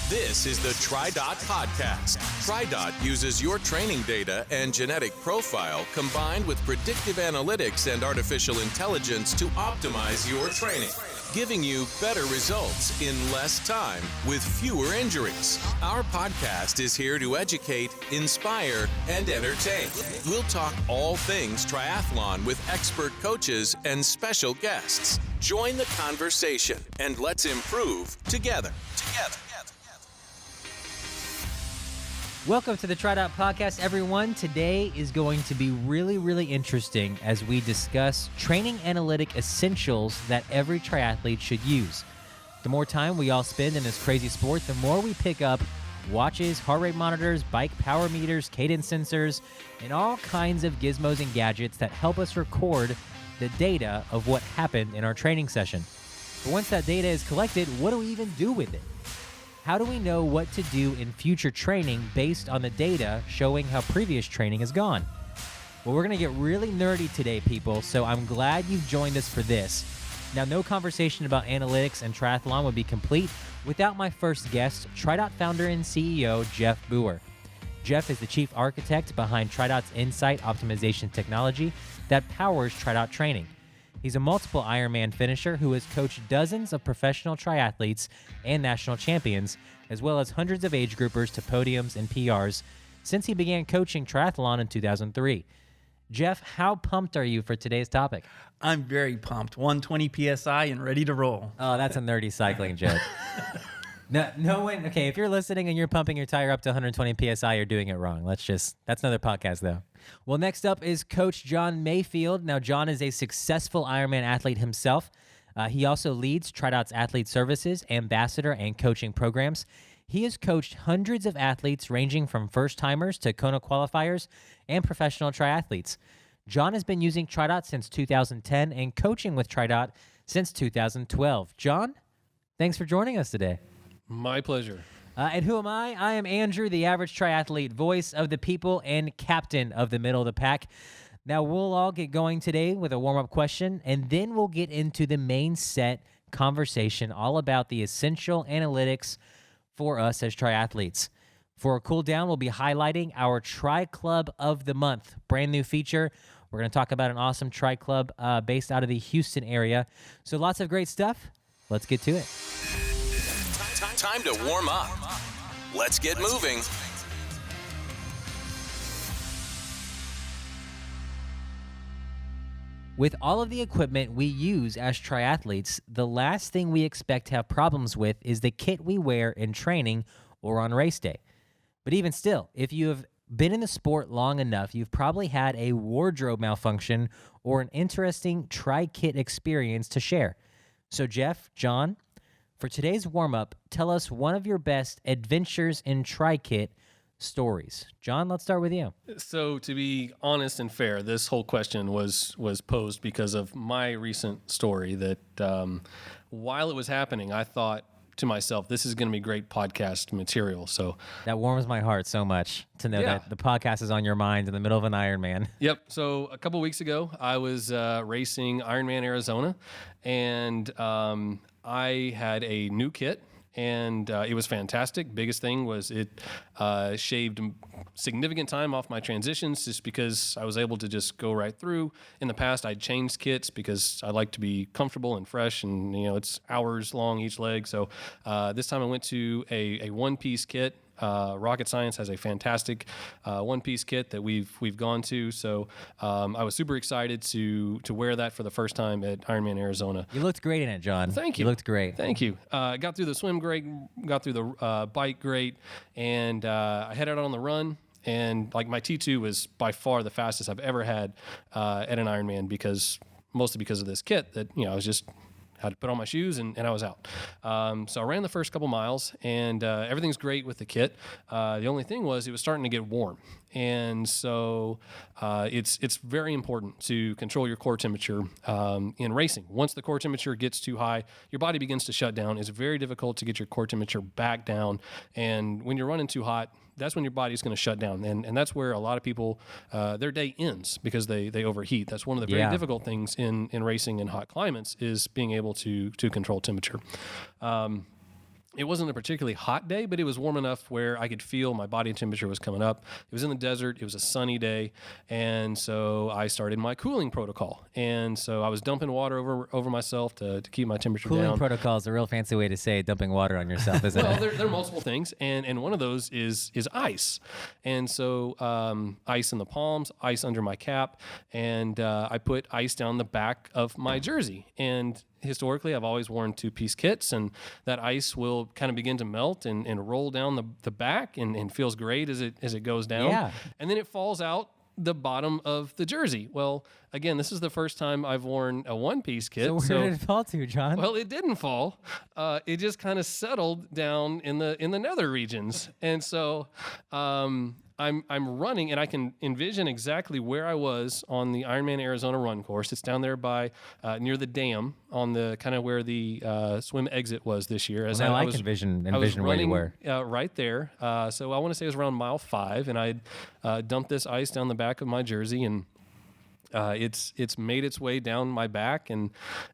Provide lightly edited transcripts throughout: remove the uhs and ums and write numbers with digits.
This is the TriDot podcast. TriDot uses your training data and genetic profile combined with predictive analytics and artificial intelligence to optimize your training, giving you better results in less time with fewer injuries. Our podcast is here to educate, inspire, and entertain. We'll talk all things triathlon with expert coaches and special guests. Join the conversation and let's improve together. Welcome to the TriDot podcast, everyone. Today is going to be really interesting as we discuss training analytic essentials that every triathlete should use. The more time we all spend in this crazy sport, the more we pick up watches, heart rate monitors, bike power meters, cadence sensors, and all kinds of gizmos and gadgets that help us record the data of what happened in our training session. But once that data is collected, what do we even do with it? How do we know what to do in future training based on the data showing how previous training has gone? Well, we're going to get really nerdy today, people, so I'm glad you've joined us for this. Now, no conversation about analytics and triathlon would be complete without my first guest, TriDot founder and CEO, Jeff Boer. Jeff is the chief architect behind TriDot's insight optimization technology that powers TriDot training. He's a multiple Ironman finisher who has coached dozens of professional triathletes and national champions, as well as hundreds of age groupers to podiums and PRs since he began coaching triathlon in 2003. Jeff, how pumped are you for today's topic? I'm very pumped. 120 PSI and ready to roll. Oh, that's a nerdy cycling joke. No one. Okay, if you're listening and you're pumping your tire up to 120 PSI, you're doing it wrong. That's another podcast, though. Well, next up is Coach John Mayfield. Now, John is a successful Ironman athlete himself. He also leads TriDot's Athlete Services, Ambassador, and coaching programs. He has coached hundreds of athletes ranging from first-timers to Kona qualifiers and professional triathletes. John has been using TriDot since 2010 and coaching with TriDot since 2012. John, thanks for joining us today. My pleasure. And who am I? I am Andrew, the average triathlete, voice of the people and captain of the middle of the pack. Now, we'll all get going today with a warm-up question, and then we'll get into the main set conversation all about the essential analytics for us as triathletes. For a cool down, we'll be highlighting our Tri Club of the Month, brand new feature. We're going to talk about an awesome Tri Club based out of the Houston area. So lots of great stuff. Let's get to it. Time to warm up. Let's get moving. With all of the equipment we use as triathletes, the last thing we expect to have problems with is the kit we wear in training or on race day. But even still, if you have been in the sport long enough, you've probably had a wardrobe malfunction or an interesting TriKit experience to share. So Jeff, John, for today's warm-up, tell us one of your best adventures in TriKit stories. John, let's start with you. So to be honest and fair, this whole question was posed because of my recent story that while it was happening, I thought to myself, this is going to be great podcast material. So that warms my heart so much to know that the podcast is on your mind in the middle of an Ironman. Yep. So a couple weeks ago, I was racing Ironman Arizona, and I had a new kit, and it was fantastic. Biggest thing was it shaved significant time off my transitions just because I was able to just go right through. In the past, I'd changed kits because I like to be comfortable and fresh, and it's hours long each leg. So this time I went to a one-piece kit. Rocket Science has a fantastic one-piece kit that we've gone to, so I was super excited to wear that for the first time at Ironman Arizona. You looked great in it, John. Thank you. You looked great. Thank you. Got through the swim great, got through the bike great, and I headed out on the run. And like my T2 was by far the fastest I've ever had at an Ironman mostly because of this kit that I was just had to put on my shoes and I was out. So I ran the first couple miles and everything's great with the kit. The only thing was it was starting to get warm. And so it's very important to control your core temperature in racing. Once the core temperature gets too high, your body begins to shut down. It's very difficult to get your core temperature back down. And when you're running too hot, that's when your body's going to shut down. And that's where a lot of people, their day ends because they overheat. That's one of the very difficult things in racing in hot climates is being able to control temperature. It wasn't a particularly hot day, but it was warm enough where I could feel my body temperature was coming up. It was in the desert. It was a sunny day. And so I started my cooling protocol. And so I was dumping water over myself to keep my temperature down. Cooling protocol is a real fancy way to say dumping water on yourself, isn't Well, it? there are multiple things. And one of those is ice. And so ice in the palms, ice under my cap. And I put ice down the back of my jersey. And historically, I've always worn 2-piece kits, and that ice will kind of begin to melt and roll down the back and feels great as it goes down. Yeah. And then it falls out the bottom of the jersey. Well, again, this is the first time I've worn a 1-piece kit. So where did it fall to, John? Well, it didn't fall. It just kind of settled down in the nether regions. And so I'm running, and I can envision exactly where I was on the Ironman Arizona run course. It's down there by near the dam on the kind of where the swim exit was this year. As Well, I I was, can envision I was where you running, were. right there. So I want to say it was around mile 5, and I dumped this ice down the back of my jersey, and it's made its way down my back and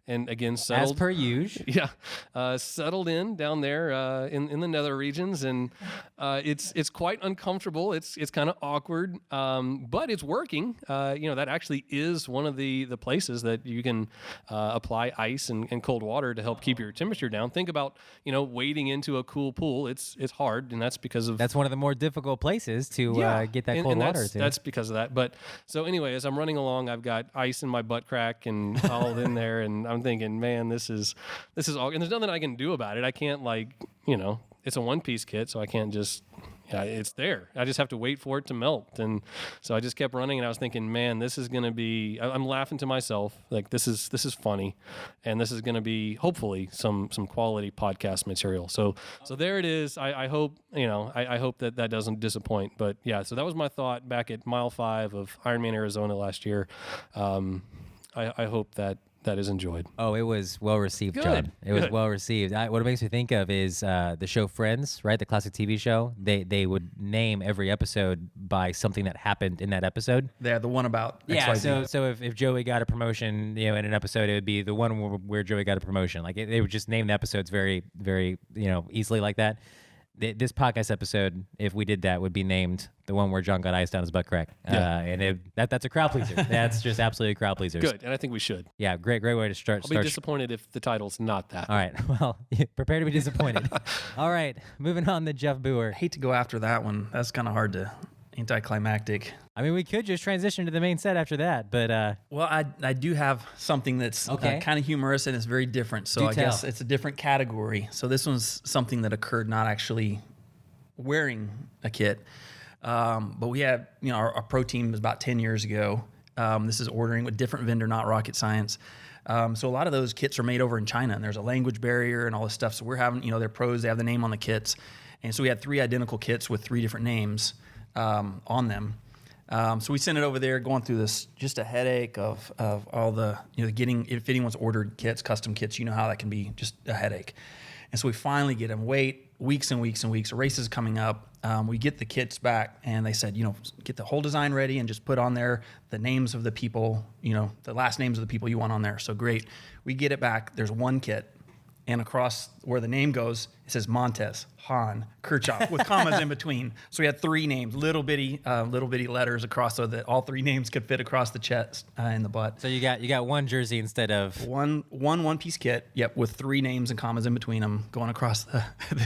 again settled As per usual. yeah, settled in down there in the nether regions, and it's quite uncomfortable. It's kind of awkward, but it's working. That actually is one of the places that you can apply ice and cold water to help keep your temperature down. Think about wading into a cool pool. It's hard, and that's because of That's one of the more difficult places to get that and- cold and water that's, to. That's because of that. But so anyway, as I'm running along, I've got ice in my butt crack and all in there, and I'm thinking, man, this is all. And there's nothing I can do about it. I can't it's a 1-piece kit, so I can't just. It's there. I just have to wait for it to melt. And so I just kept running, and I was thinking, man, this is going to be, I'm laughing to myself. Like, this is funny. And this is going to be hopefully some quality podcast material. So there it is. I hope, I hope that doesn't disappoint. But yeah, so that was my thought back at mile 5 of Ironman Arizona last year. I hope that is enjoyed. Oh, it was well received, Good, John. It was good. well received. What it makes me think of is the show Friends, right? The classic TV show. They would name every episode by something that happened in that episode. Yeah, the one about Yeah. XYZ. So if Joey got a promotion, in an episode, it would be the one where Joey got a promotion. Like they would just name the episodes very, very, easily like that. This podcast episode, if we did that, would be named the one where John got ice down his butt crack. Yeah. And that's a crowd pleaser. That's just absolutely a crowd pleaser. Good. And I think we should. Yeah, great way to start. I'll be disappointed if the title's not that. All right. Well, prepare to be disappointed. All right. Moving on to Jeff Boer. I hate to go after that one. That's kind of hard to anticlimactic. I mean, we could just transition to the main set after that, but Well, I do have something that's Okay. kind of humorous and it's very different. So Do I tell. guess it's a different category. So this one's something that occurred not actually wearing a kit. But we had, our pro team was about 10 years ago. This is ordering with different vendor, not rocket science. So a lot of those kits are made over in China, and there's a language barrier and all this stuff. So we're having, they're pros, they have the name on the kits. And so we had 3 identical kits with 3 different names on them. So we sent it over there, going through this, just a headache of all the, getting, if anyone's ordered kits, custom kits, how that can be just a headache. And so we finally get them, wait weeks and weeks and weeks. A race is coming up. We get the kits back, and they said, get the whole design ready and just put on there the names of the people, the last names of the people you want on there. So great. We get it back. There's 1 kit. And across where the name goes, it says Montes, Han, Kirchhoff, with commas in between. So we had 3 names, little bitty letters across, so that all 3 names could fit across the chest and the butt. so you got one jersey instead of One-piece kit, yep, with 3 names and commas in between them, going across the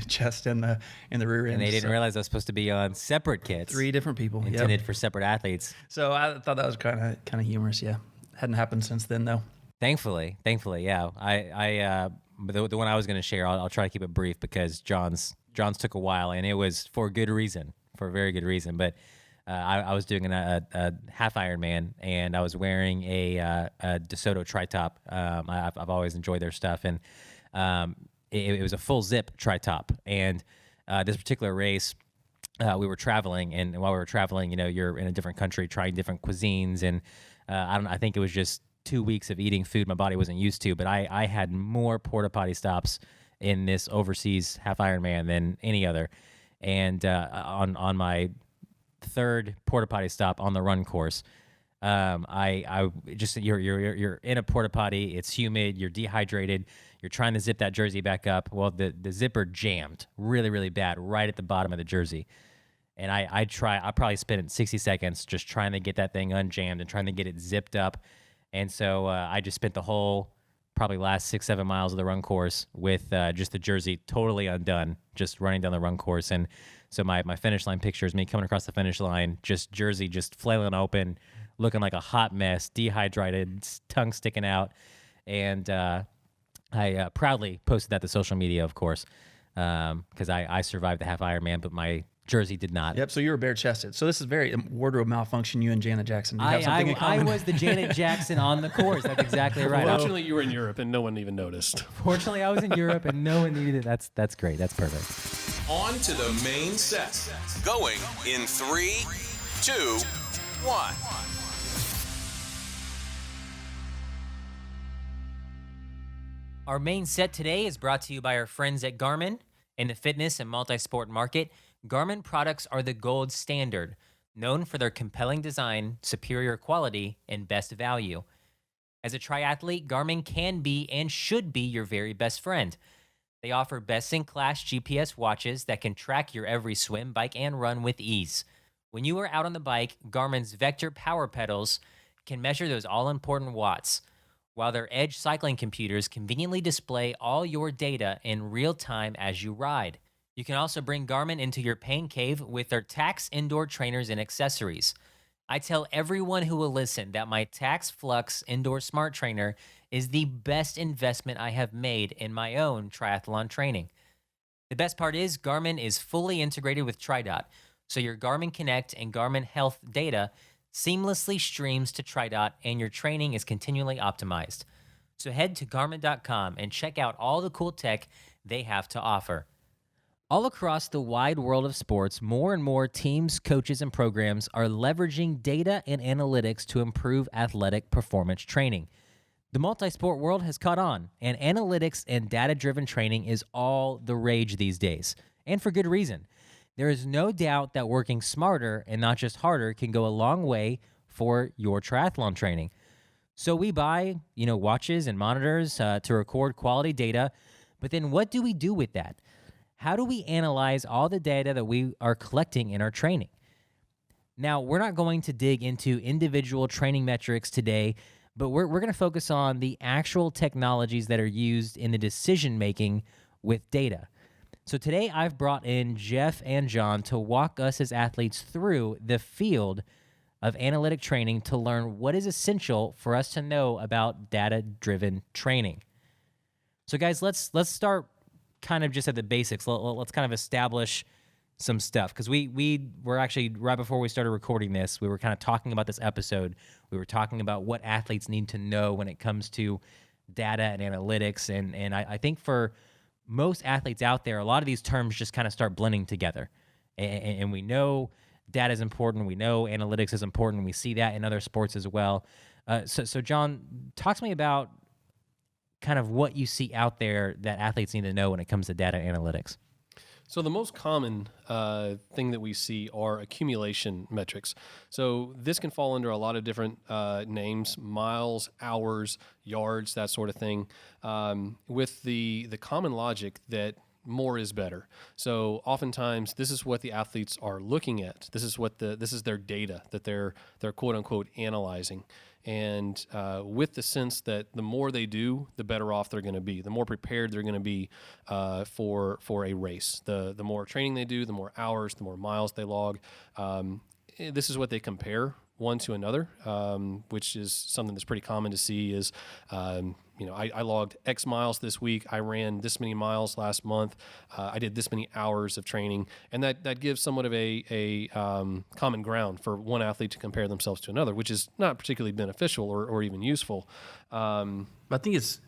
chest and the rear end. and they didn't realize that was supposed to be on separate kits 3 different people. Yep. intended for separate athletes. So I thought that was kind of humorous. Yeah, hadn't happened since then though. Thankfully, yeah. I the one I was going to share, I'll try to keep it brief because John's took a while, and it was for a very good reason. But I was doing a half Ironman, and I was wearing a DeSoto tri-top. I've always enjoyed their stuff, and it was a full zip tri-top. And this particular race, we were traveling, and while we were traveling, you're in a different country trying different cuisines, and I think it was just 2 weeks of eating food my body wasn't used to, but I had more porta potty stops in this overseas half Ironman than any other. And on my 3rd porta potty stop on the run course, I just you're in a porta potty. It's humid. You're dehydrated. You're trying to zip that jersey back up. Well, the zipper jammed really, really bad right at the bottom of the jersey. And I probably spent 60 seconds just trying to get that thing unjammed and trying to get it zipped up. And so I just spent the whole probably last 6-7 miles of the run course with just the jersey totally undone, just running down the run course. And so my finish line picture is me coming across the finish line, just jersey just flailing open, looking like a hot mess, dehydrated, tongue sticking out. And I proudly posted that to social media, of course, because I survived the half Ironman, but my jersey did not. Yep. So you were bare chested. So this is very wardrobe malfunction. You and Janet Jackson. Do you have something in I common? was the Janet Jackson on the course. That's exactly right. Fortunately, you were in Europe and no one even noticed. Fortunately, I was in Europe and no one needed it. That's great. That's perfect. On to the main set. Going in 3, 2, 1. Our main set today is brought to you by our friends at Garmin. In the fitness and multi-sport market, Garmin products are the gold standard, known for their compelling design, superior quality, and best value. As a triathlete, Garmin can be and should be your very best friend. They offer best-in-class GPS watches that can track your every swim, bike, and run with ease. When you are out on the bike, Garmin's Vector power pedals can measure those all-important watts, while their Edge cycling computers conveniently display all your data in real time as you ride. You can also bring Garmin into your pain cave with their Tax indoor trainers and accessories. I tell everyone who will listen that my Tax Flux indoor smart trainer is the best investment I have made in my own triathlon training. The best part is Garmin is fully integrated with TriDot, so your Garmin Connect and Garmin Health data seamlessly streams to TriDot and your training is continually optimized. So head to Garmin.com and check out all the cool tech they have to offer. All across the wide world of sports, more and more teams, coaches, and programs are leveraging data and analytics to improve athletic performance training. The multi-sport world has caught on, and analytics and data-driven training is all the rage these days, and for good reason. There is no doubt that working smarter and not just harder can go a long way for your triathlon training. So we buy, watches and monitors to record quality data, but then what do we do with that? How do we analyze all the data that we are collecting in our training? Now, we're not going to dig into individual training metrics today, but we're going to focus on the actual technologies that are used in the decision-making with data. So today I've brought in Jeff and John to walk us as athletes through the field of analytic training to learn what is essential for us to know about data-driven training. So guys, let's start kind of just at the basics. Let's kind of establish some stuff, because we were actually, right before we started recording this, we were kind of talking about this episode. We were talking about what athletes need to know when it comes to data and analytics, and I think for most athletes out there, a lot of these terms just kind of start blending together. And we know data is important. We know analytics is important. We see that in other sports as well. So John, talk to me about kind of what you see out there that athletes need to know when it comes to data analytics. So the most common thing that we see are accumulation metrics. So this can fall under a lot of different names: miles, hours, yards, that sort of thing, with the common logic that more is better. So oftentimes this is what the athletes are looking at. This is their data that they're quote unquote analyzing. And with the sense that the more they do, the better off they're going to be, the more prepared they're going to be for a race. The more training they do, the more hours, the more miles they log. This is what they compare one to another, which is something that's pretty common to see is, I logged X miles this week. I ran this many miles last month. I did this many hours of training. And that gives somewhat of a common ground for one athlete to compare themselves to another, which is not particularly beneficial or even useful. I think it's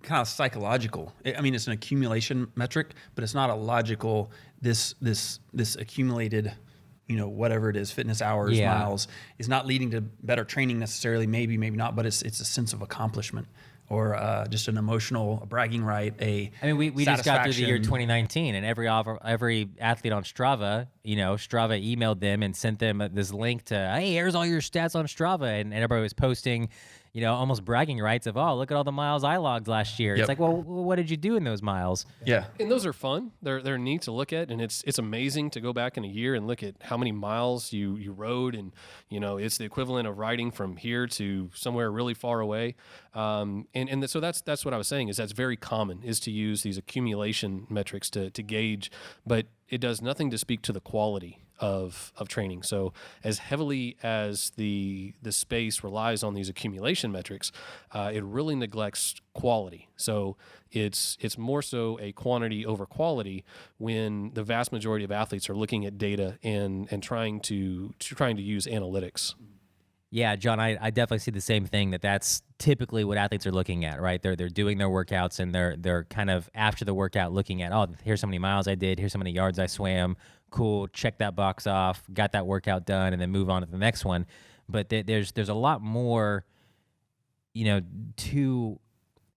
kind of psychological. I mean, it's an accumulation metric, but it's not a logical, this accumulated, whatever it is, fitness hours, miles, is not leading to better training necessarily, maybe not, but it's a sense of accomplishment or just an emotional bragging right. I mean, we just got through the year satisfaction. 2019, and every athlete on Strava, Strava emailed them and sent them this link to, hey, here's all your stats on Strava, and everybody was posting, almost bragging rights of, oh, look at all the miles I logged last year. Yep. It's like, well, what did you do in those miles? Yeah. And those are fun. They're neat to look at, and it's amazing to go back in a year and look at how many miles you rode, and it's the equivalent of riding from here to somewhere really far away. So that's what I was saying, is that's very common, is to use these accumulation metrics to gauge, but it does nothing to speak to the quality of training. So as heavily as the space relies on these accumulation metrics, it really neglects quality. So it's more so a quantity over quality when the vast majority of athletes are looking at data and trying to use analytics. Yeah, John, I definitely see the same thing, that's typically what athletes are looking at, right? They're doing their workouts, and they're kind of after the workout looking at, oh, here's how many miles I did, here's how many yards I swam, cool, check that box off, got that workout done, and then move on to the next one. But there's a lot more, to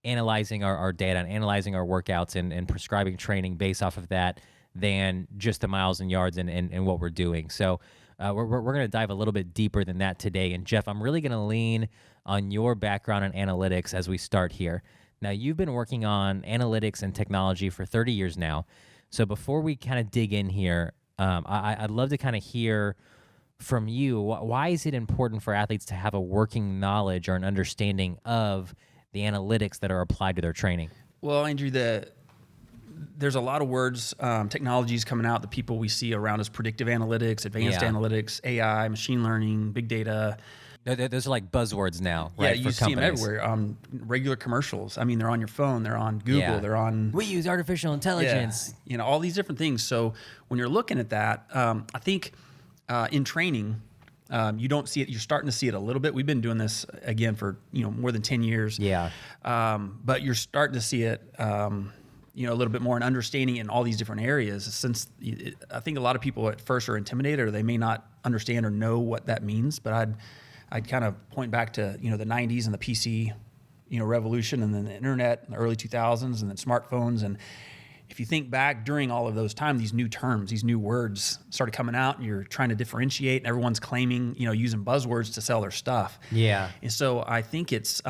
analyzing our data and analyzing our workouts and prescribing training based off of that than just the miles and yards and what we're doing. So we're going to dive a little bit deeper than that today. And Jeff, I'm really going to lean on your background in analytics as we start here. Now, you've been working on analytics and technology for 30 years now. So before we kind of dig in here, I'd love to kind of hear from you, why is it important for athletes to have a working knowledge or an understanding of the analytics that are applied to their training? Well, Andrew, there's a lot of words, technologies coming out, the people we see around us, predictive analytics, advanced analytics, AI, machine learning, big data. Those are like buzzwords now, Yeah, right? you see them everywhere. Regular commercials. I mean, they're on your phone, they're on Google, they're on... We use artificial intelligence. Yeah, all these different things. So when you're looking at that, I think in training, you don't see it. You're starting to see it a little bit. We've been doing this, again, for more than 10 years. Yeah. But you're starting to see it... a little bit more in understanding in all these different areas, since I think a lot of people at first are intimidated, or they may not understand or know what that means. But I'd kind of point back to, the 90s and the PC, revolution, and then the internet in the early 2000s, and then smartphones. And if you think back during all of those times, these new terms, these new words started coming out, and you're trying to differentiate, and everyone's claiming, using buzzwords to sell their stuff. Yeah. And so I think it's,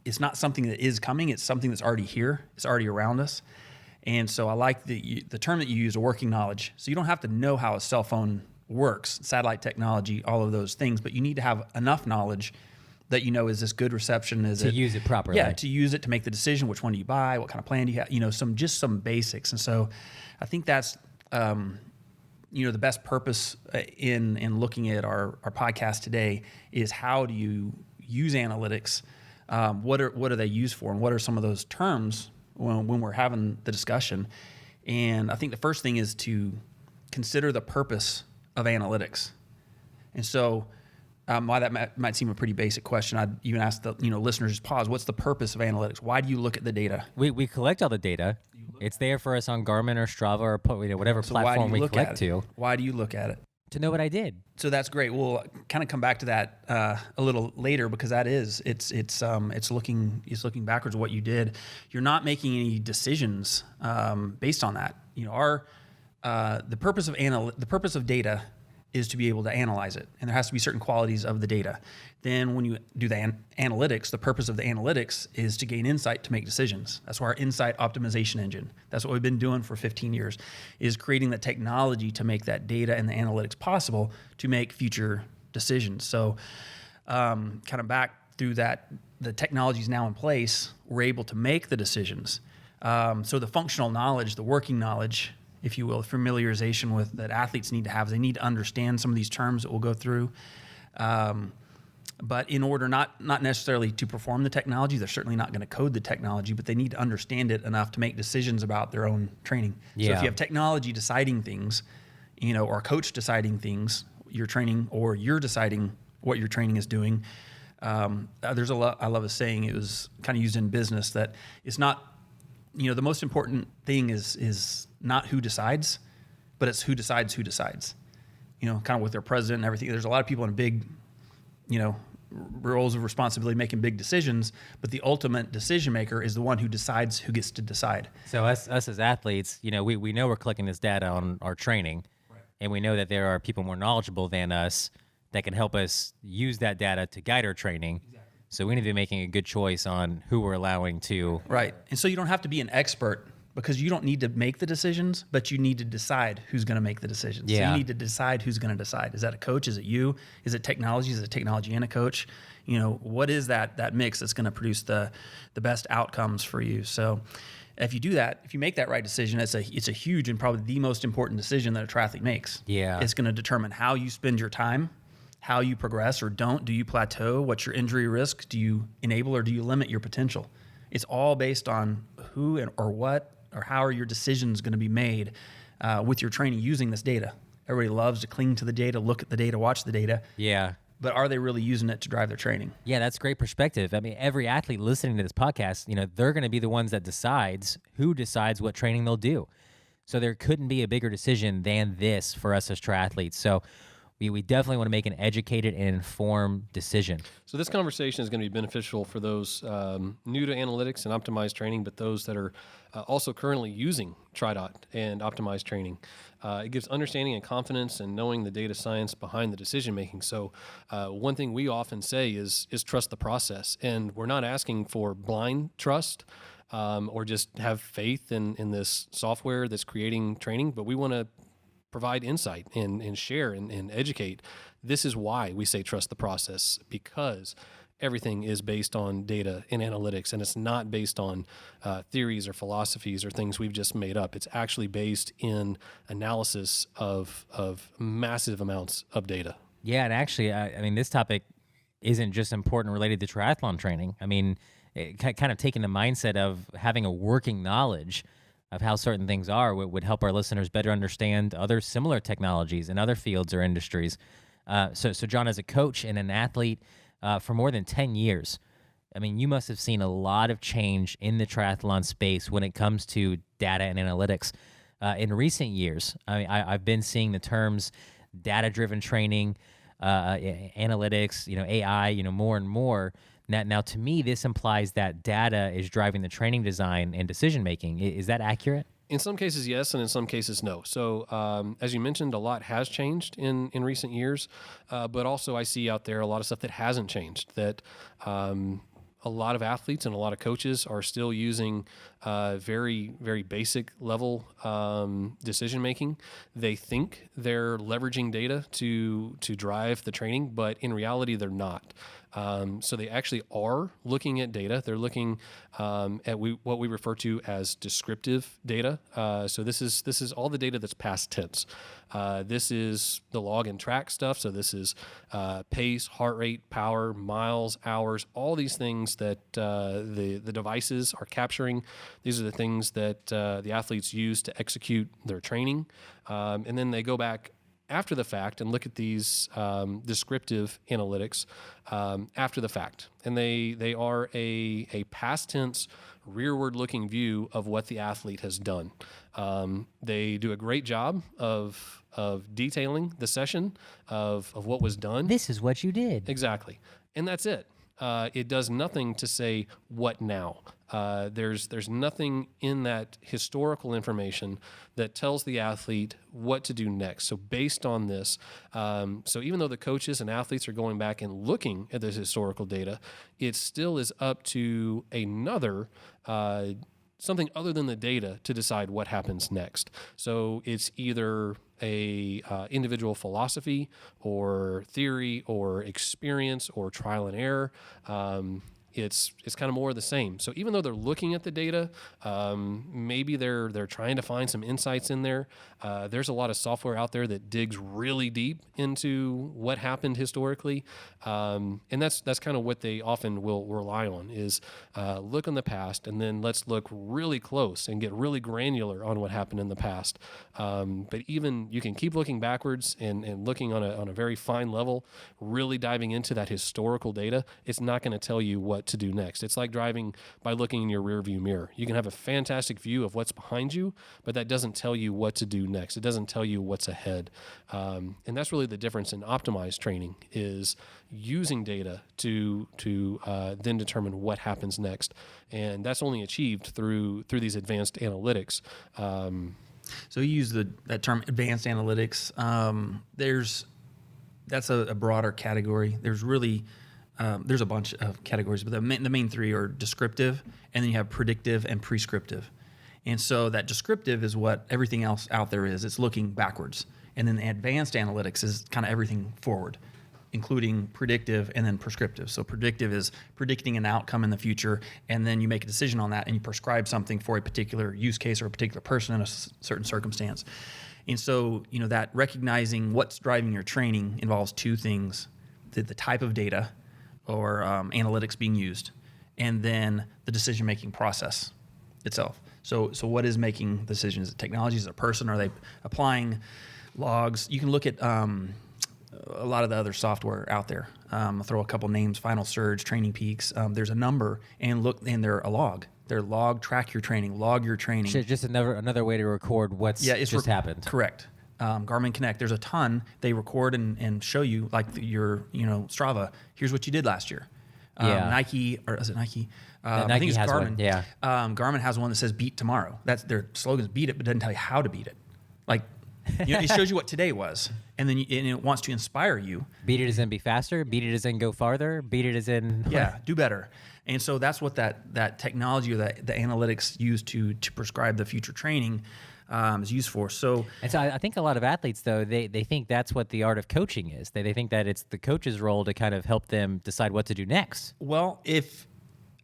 it's not something that is coming. It's something that's already here. It's already around us. And so I like the term that you use, a working knowledge. So you don't have to know how a cell phone works, satellite technology, all of those things, but you need to have enough knowledge that is this good reception? To use it properly. Yeah, to use it to make the decision. Which one do you buy? What kind of plan do you have? Some basics. And so I think that's the best purpose in looking at our podcast today is, how do you use analytics? What are they used for, and what are some of those terms when we're having the discussion? And I think the first thing is to consider the purpose of analytics. And so why that might seem a pretty basic question, I'd even ask the listeners, just pause. What's the purpose of analytics? Why do you look at the data? We collect all the data. It's there for us on Garmin or Strava or whatever platform we collect to. Why do you look at it? To know what I did. So that's great. We'll kind of come back to that a little later, because that is it's looking backwards at what you did. You're not making any decisions based on that. The purpose of data is to be able to analyze it, and there has to be certain qualities of the data. Then when you do the analytics, the purpose of the analytics is to gain insight to make decisions. That's why our insight optimization engine, that's what we've been doing for 15 years, is creating the technology to make that data and the analytics possible to make future decisions. So kind of back through that, the technology is now in place, we're able to make the decisions. So the functional knowledge, the working knowledge, if you will, familiarization with that athletes need to have. They need to understand some of these terms that we'll go through. But in order not necessarily to perform the technology, they're certainly not going to code the technology, but they need to understand it enough to make decisions about their own training. Yeah. So if you have technology deciding things, or a coach deciding things, your training, or you're deciding what your training is doing, there's a lot. I love a saying, it was kind of used in business, that it's not, the most important thing is not who decides, but it's who decides who decides. Kind of with their president and everything. There's a lot of people in big, roles of responsibility, making big decisions, but the ultimate decision maker is the one who decides who gets to decide. So us as athletes, we know we're collecting this data on our training, and we know that there are people more knowledgeable than us that can help us use that data to guide our training. So we need to be making a good choice on who we're allowing to. Right. And so you don't have to be an expert, because you don't need to make the decisions, but you need to decide who's going to make the decisions. Yeah. So you need to decide who's going to decide. Is that a coach? Is it you? Is it technology? Is it technology and a coach? What is that mix that's going to produce the best outcomes for you? So if you do that, if you make that right decision, it's a huge and probably the most important decision that a triathlete makes. Yeah. It's going to determine how you spend your time, how you progress or don't. Do you plateau? What's your injury risk? Do you enable or do you limit your potential? It's all based on who or what or how are your decisions going to be made with your training using this data. Everybody loves to cling to the data, look at the data, watch the data. Yeah. But are they really using it to drive their training? Yeah, that's great perspective. I mean, every athlete listening to this podcast, they're going to be the ones that who decides what training they'll do. So there couldn't be a bigger decision than this for us as triathletes. So we definitely want to make an educated and informed decision. So this conversation is going to be beneficial for those new to analytics and optimized training, but those that are also currently using TriDot and optimized training. It gives understanding and confidence and knowing the data science behind the decision making. So one thing we often say is trust the process, and we're not asking for blind trust or just have faith in this software that's creating training, but we want to provide insight and share and educate. This is why we say trust the process, because everything is based on data and analytics, and it's not based on theories or philosophies or things we've just made up. It's actually based in analysis of massive amounts of data. Yeah, and actually, I mean, this topic isn't just important related to triathlon training. I mean, kind of taking the mindset of having a working knowledge of how certain things are would help our listeners better understand other similar technologies in other fields or industries. So John, as a coach and an athlete for more than 10 years, I mean, you must have seen a lot of change in the triathlon space when it comes to data and analytics. In recent years, I mean, I've been seeing the terms data-driven training, analytics, AI, more and more. Now, to me, this implies that data is driving the training design and decision-making. Is that accurate? In some cases, yes, and in some cases, no. So as you mentioned, a lot has changed in recent years, but also I see out there a lot of stuff that hasn't changed, that a lot of athletes and a lot of coaches are still using very, very basic level decision-making. They think they're leveraging data to drive the training, but in reality, they're not. So they actually are looking at data. They're looking at what we refer to as descriptive data. So this is all the data that's past tense. This is the log and track stuff. So this is pace, heart rate, power, miles, hours, all these things that the devices are capturing. These are the things that the athletes use to execute their training. And then they go back after the fact and look at these descriptive analytics after the fact. And they are a past tense, rearward looking view of what the athlete has done. They do a great job of detailing the session of what was done. This is what you did. Exactly. And that's it. It does nothing to say what now. There's nothing in that historical information that tells the athlete what to do next. So based on this, so even though the coaches and athletes are going back and looking at this historical data, it still is up to another something other than the data to decide what happens next. So it's either a individual philosophy or theory or experience or trial and error. It's kind of more of the same. So even though they're looking at the data, maybe they're trying to find some insights in there. There's a lot of software out there that digs really deep into what happened historically, and that's kind of what they often will rely on is look on the past and then let's look really close and get really granular on what happened in the past. But even you can keep looking backwards and looking on a very fine level, really diving into that historical data. It's not going to tell you what what to do next. It's like driving by looking in your rearview mirror. You can have a fantastic view of what's behind you, but that doesn't tell you what to do next. It doesn't tell you what's ahead. And that's really the difference in optimized training, is using data to then determine what happens next. And that's only achieved through these advanced analytics. So you use that term advanced analytics. That's a broader category. There's really there's a bunch of categories, but the main three are descriptive, and then you have predictive and prescriptive. And so that descriptive is what everything else out there is. It's looking backwards. And then the advanced analytics is kind of everything forward, including predictive and then prescriptive. So predictive is predicting an outcome in the future, and then you make a decision on that and you prescribe something for a particular use case or a particular person in a certain circumstance. And so, that recognizing what's driving your training involves two things: the type of data or analytics being used, and then the decision-making process itself. So what is making decisions? Is it technology? Is it a person? Are they applying logs? You can look at a lot of the other software out there. I'll throw a couple names: Final Surge, Training Peaks. There's a number, and they're a log. They're track your training, log your training. Just another way to record what's just happened. Correct. Garmin Connect, there's a ton. They record and show you, like your Strava. Here's what you did last year. Nike, or is it Nike? Nike I think it's has Garmin. one. Yeah. Garmin has one that says "Beat Tomorrow." That's their slogan: is "Beat it," but doesn't tell you how to beat it. Like, it shows you what today was, and then and it wants to inspire you. Beat it as in be faster. Beat it as in go farther. Beat it as in do better. And so that's what that technology or the analytics used to prescribe the future training is used for. So I think a lot of athletes, though, they think that's what the art of coaching is. They think that it's the coach's role to kind of help them decide what to do next. Well, there's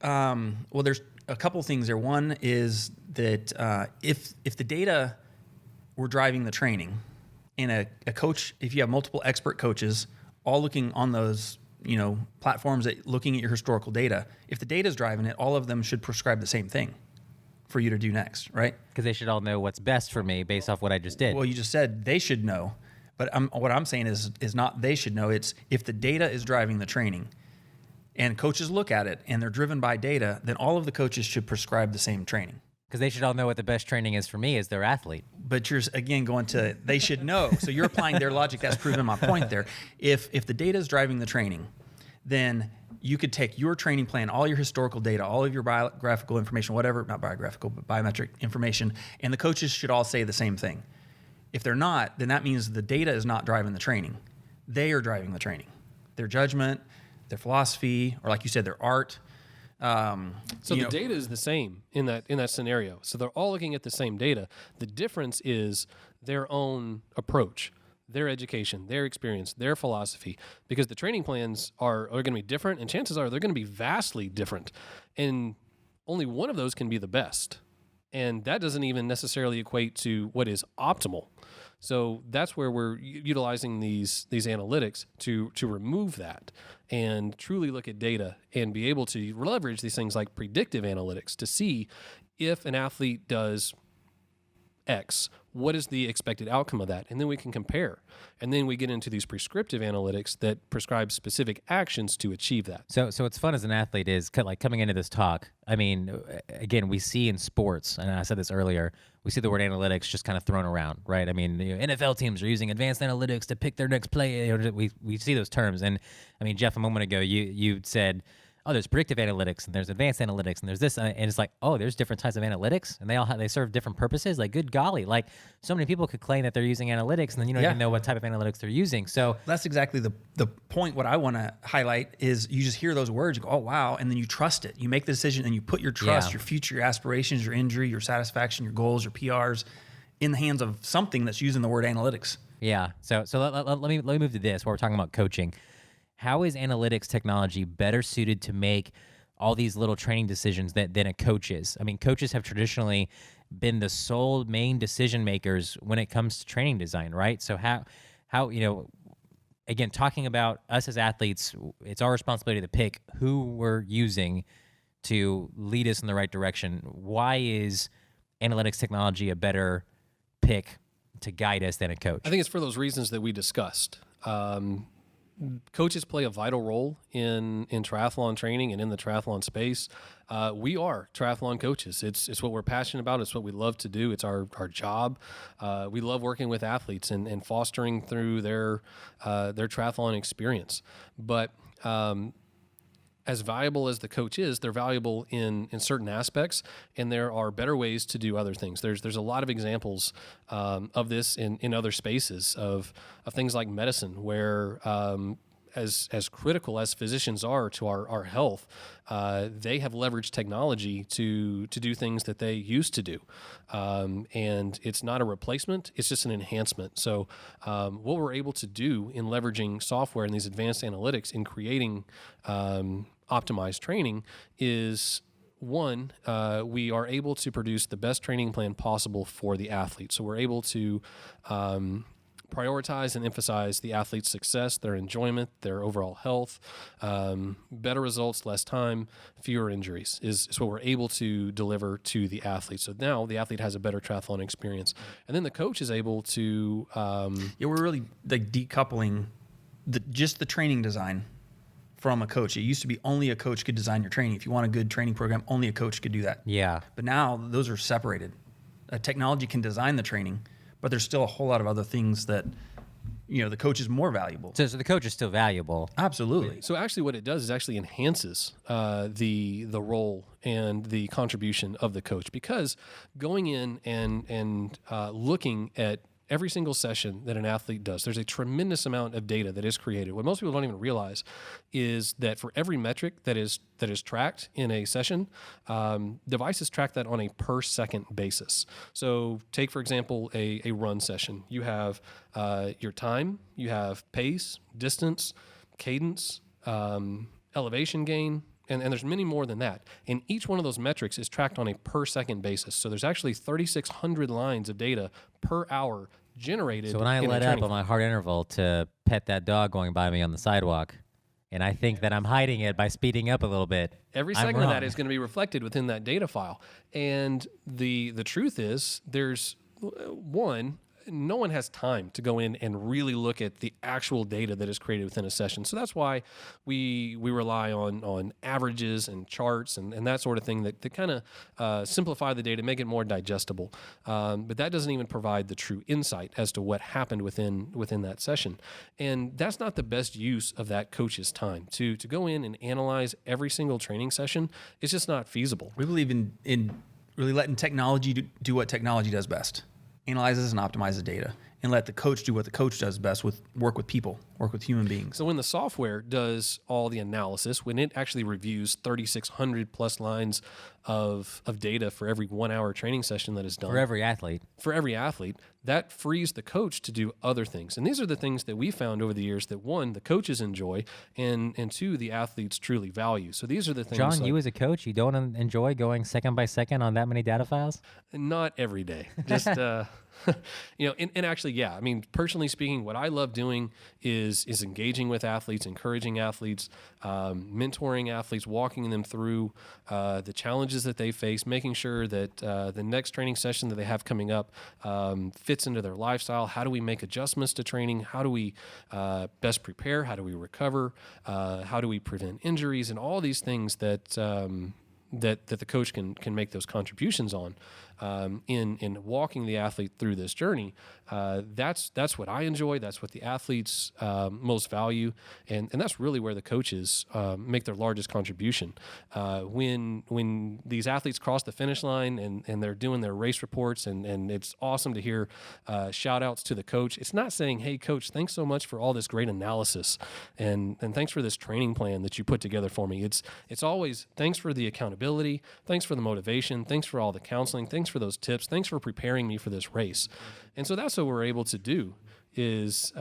a couple things there. One is that if the data were driving the training, and a coach, if you have multiple expert coaches all looking on those platforms looking at your historical data, if the data is driving it, all of them should prescribe the same thing for you to do next, right? Because they should all know what's best for me based off what I just did. Well, you just said they should know, but what I'm saying is not they should know. It's if the data is driving the training, and coaches look at it and they're driven by data, then all of the coaches should prescribe the same training. Because they should all know what the best training is for me as their athlete. But you're, again, going to, they should know. So you're applying their logic. That's proving my point there. If the data is driving the training, then you could take your training plan, all your historical data, all of your biographical information, whatever, not biographical, but biometric information, and the coaches should all say the same thing. If they're not, then that means the data is not driving the training. They are driving the training. Their judgment, their philosophy, or like you said, their art. So the data is the same in that scenario. So they're all looking at the same data. The difference is their own approach, their education, their experience, their philosophy, because the training plans are going to be different, and chances are they're going to be vastly different. And only one of those can be the best. And that doesn't even necessarily equate to what is optimal. So that's where we're utilizing these analytics to remove that and truly look at data and be able to leverage these things like predictive analytics to see if an athlete does X, what is the expected outcome of that? And then we can compare. And then we get into these prescriptive analytics that prescribe specific actions to achieve that. So what's fun as an athlete is like coming into this talk. I mean, again, we see in sports, and I said this earlier, we see the word analytics just kind of thrown around, right? I mean, the NFL teams are using advanced analytics to pick their next play. We see those terms. And I mean, Jeff, a moment ago, you said, oh, there's predictive analytics and there's advanced analytics and there's this, and it's like, oh, there's different types of analytics and they serve different purposes. Like, good golly, like so many people could claim that they're using analytics and then you don't even know what type of analytics they're using. So that's exactly the point. What I want to highlight is you just hear those words, you go, oh wow, and then you trust it. You make the decision and you put your trust, your future, your aspirations, your injury, your satisfaction, your goals, your PRs in the hands of something that's using the word analytics. Yeah. So let me move to this, where we're talking about coaching. How is analytics technology better suited to make all these little training decisions than a coach is? I mean, coaches have traditionally been the sole main decision makers when it comes to training design, right? So how again, talking about us as athletes, it's our responsibility to pick who we're using to lead us in the right direction. Why is analytics technology a better pick to guide us than a coach? I think it's for those reasons that we discussed. coaches play a vital role in triathlon training and in the triathlon space. We are triathlon coaches. It's what we're passionate about. It's what we love to do. It's our job. We love working with athletes and fostering through their triathlon experience. But as valuable as the coach is, they're valuable in certain aspects, and there are better ways to do other things. There's a lot of examples of this in other spaces of things like medicine, where as critical as physicians are to our health, they have leveraged technology to do things that they used to do. And it's not a replacement, it's just an enhancement. So what we're able to do in leveraging software and these advanced analytics in creating optimized training is, one, we are able to produce the best training plan possible for the athlete. So we're able to prioritize and emphasize the athlete's success, their enjoyment, their overall health, better results, less time, fewer injuries is what we're able to deliver to the athlete. So now the athlete has a better triathlon experience. And then the coach is able to... we're really like decoupling just the training design from a coach. It used to be only a coach could design your training. If you want a good training program, only a coach could do that. Yeah. But now those are separated. Technology can design the training, but there's still a whole lot of other things that, the coach is more valuable. So the coach is still valuable. Absolutely. So actually what it does is actually enhances the role and the contribution of the coach, because going in and looking at every single session that an athlete does, there's a tremendous amount of data that is created. What most people don't even realize is that for every metric that is tracked in a session, devices track that on a per second basis. So take, for example, a run session. You have your time, you have pace, distance, cadence, elevation gain, and there's many more than that. And each one of those metrics is tracked on a per second basis. So there's actually 3,600 lines of data per hour generated. So when I let up on my hard interval to pet that dog going by me on the sidewalk, and I think that I'm hiding it by speeding up a little bit, every second of that is going to be reflected within that data file. And the truth is, there's no one has time to go in and really look at the actual data that is created within a session. So that's why we rely on averages and charts and that sort of thing that kind of simplify the data, make it more digestible. But that doesn't even provide the true insight as to what happened within that session. And that's not the best use of that coach's time. To go in and analyze every single training session, it's just not feasible. We believe in really letting technology do what technology does best. Analyzes and optimizes data, and let the coach do what the coach does best, work with people, work with human beings. So when the software does all the analysis, when it actually reviews 3,600 plus lines of data for every 1 hour training session that is done. For every athlete, that frees the coach to do other things. And these are the things that we found over the years that, one, the coaches enjoy, and two, the athletes truly value. So these are the things. John, you as a coach, you don't enjoy going second by second on that many data files? Not every day. Just, and actually, yeah. I mean, personally speaking, what I love doing is engaging with athletes, encouraging athletes, mentoring athletes, walking them through the challenges that they face, making sure that the next training session that they have coming up fits into their lifestyle. How do we make adjustments to training? How do we best prepare? How do we recover? How do we prevent injuries? And all these things that the coach can make those contributions on in walking the athlete through this journey. That's what I enjoy. That's what the athletes most value, and that's really where the coaches make their largest contribution. When these athletes cross the finish line and they're doing their race reports, and it's awesome to hear shout outs to the coach. It's not saying, "Hey, coach, thanks so much for all this great analysis, and thanks for this training plan that you put together for me." It's always thanks for the accountability, thanks for the motivation, thanks for all the counseling, thanks for those tips, thanks for preparing me for this race. And so that's what we're able to do is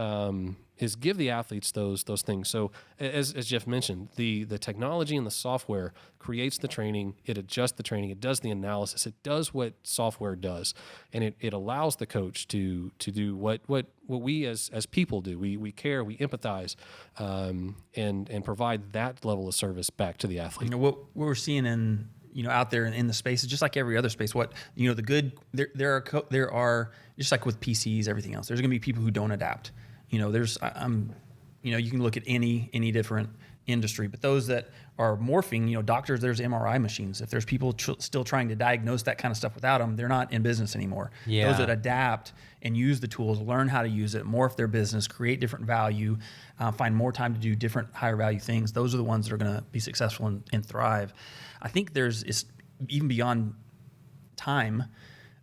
give the athletes those things. So as Jeff mentioned, the technology and the software creates the training, it adjusts the training, it does the analysis, it does what software does, and it allows the coach to do what we as people do. We care, we empathize, and provide that level of service back to the athlete. What we're seeing in out there in the space is just like every other space. There are just like with PCs, everything else. There's going to be people who don't adapt. You can look at any different industry, but those that are morphing, doctors, there's MRI machines. If there's people still trying to diagnose that kind of stuff without them, they're not in business anymore. Yeah. Those that adapt and use the tools, learn how to use it, morph their business, create different value, find more time to do different higher value things. Those are the ones that are going to be successful and thrive. I think it's even beyond time,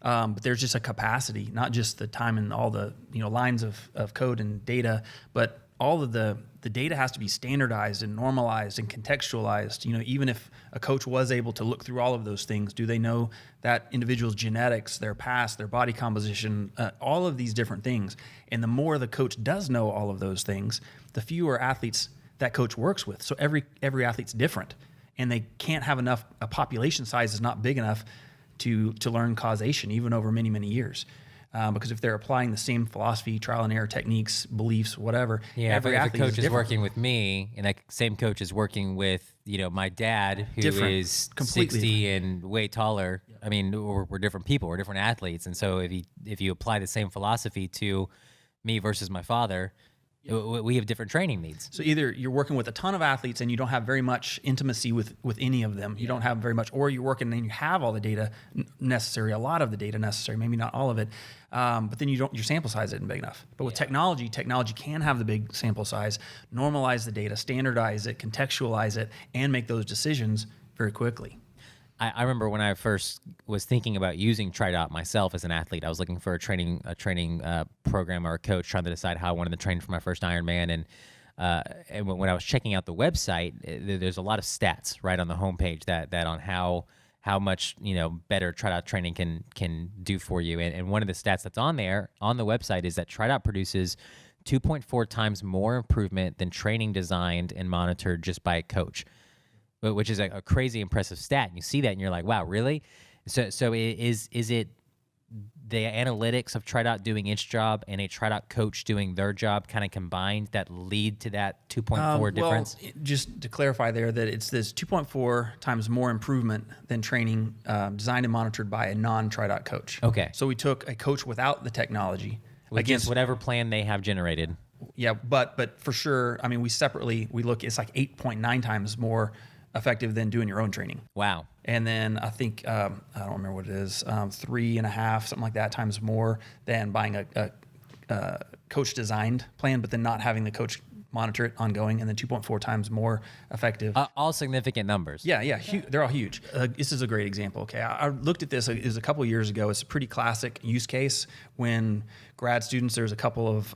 but there's just a capacity, not just the time and all the lines of code and data, but all of the data has to be standardized and normalized and contextualized. Even if a coach was able to look through all of those things, do they know that individual's genetics, their past, their body composition, all of these different things? And the more the coach does know all of those things, the fewer athletes that coach works with. So every athlete's different, and they can't have enough. A population size is not big enough to learn causation, even over many, many years. Because if they're applying the same philosophy, trial and error techniques, beliefs, whatever, every athlete coach is different. working with me, and that same coach is working with my dad, who Different. is Completely 60 and way taller. I mean, we're different people, we're different athletes, and so if you apply the same philosophy to me versus my father, we have different training needs. So either you're working with a ton of athletes and you don't have very much intimacy with any of them. You don't have very much, or you're working and you have all the data necessary, a lot of the data necessary, maybe not all of it, but then your sample size isn't big enough. But with technology can have the big sample size, normalize the data, standardize it, contextualize it, and make those decisions very quickly. I remember when I first was thinking about using TriDot myself as an athlete, I was looking for a training program or a coach, trying to decide how I wanted to train for my first Ironman. And when I was checking out the website, there's a lot of stats right on the homepage that on how much better TriDot training can do for you. And one of the stats that's on there on the website is that TriDot produces 2.4 times more improvement than training designed and monitored just by a coach, which is a crazy impressive stat. And you see that and you're like, wow, really? So is it the analytics of TriDot doing its job and a TriDot coach doing their job kind of combined that lead to that 2.4 difference? Well, just to clarify there, that it's this 2.4 times more improvement than training designed and monitored by a non-TriDot coach. Okay. So we took a coach without the technology. Against whatever plan they have generated. Yeah, but for sure, I mean, we look, it's like 8.9 times more effective than doing your own training. Wow. And then I think, I don't remember what it is, 3.5, something like that, times more than buying a coach designed plan, but then not having the coach monitor it ongoing, and then 2.4 times more effective. All significant numbers. Yeah. They're all huge. This is a great example. Okay, I looked at this. It was a couple of years ago. It's a pretty classic use case when grad students. There's a couple of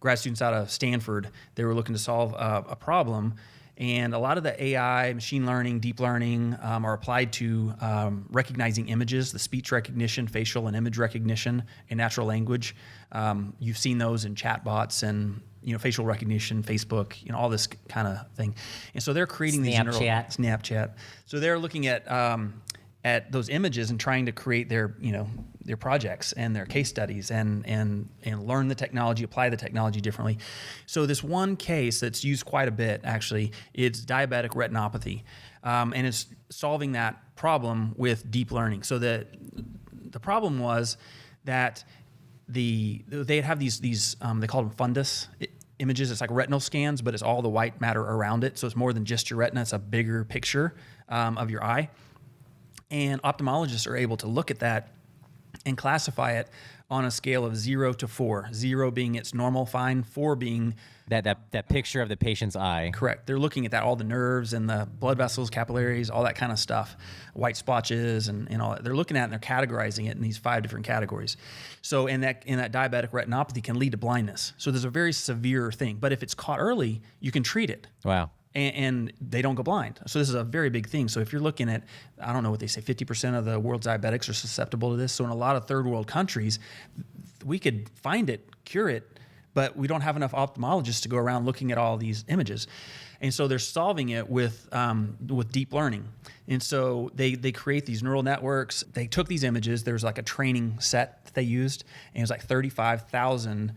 grad students out of Stanford. They were looking to solve a problem, and a lot of the AI, machine learning, deep learning are applied to recognizing images, the speech recognition, facial and image recognition, and natural language. You've seen those in chatbots and facial recognition, Facebook, all this kind of thing. And so they're creating Snapchat. So they're looking at those images and trying to create their projects and their case studies and learn the technology, apply the technology differently. So this one case that's used quite a bit, actually, it's diabetic retinopathy, and it's solving that problem with deep learning. So the problem was that they'd have these they call them fundus images. It's like retinal scans, but it's all the white matter around it. So it's more than just your retina. It's a bigger picture of your eye. And ophthalmologists are able to look at that and classify it on a scale of 0 to 4. 0 being it's normal, fine. 4 being that picture of the patient's eye. Correct. They're looking at that, all the nerves and the blood vessels, capillaries, all that kind of stuff, white splotches and all that. They're looking at it and they're categorizing it in these 5 different categories. So in that diabetic retinopathy can lead to blindness. So there's a very severe thing. But if it's caught early, you can treat it. Wow. And they don't go blind. So this is a very big thing. So if you're looking at, I don't know what they say, 50% of the world's diabetics are susceptible to this. So in a lot of third world countries, we could find it, cure it, but we don't have enough ophthalmologists to go around looking at all these images. And so they're solving it with deep learning. And so they create these neural networks. They took these images. There's like a training set that they used, and it was like 35,000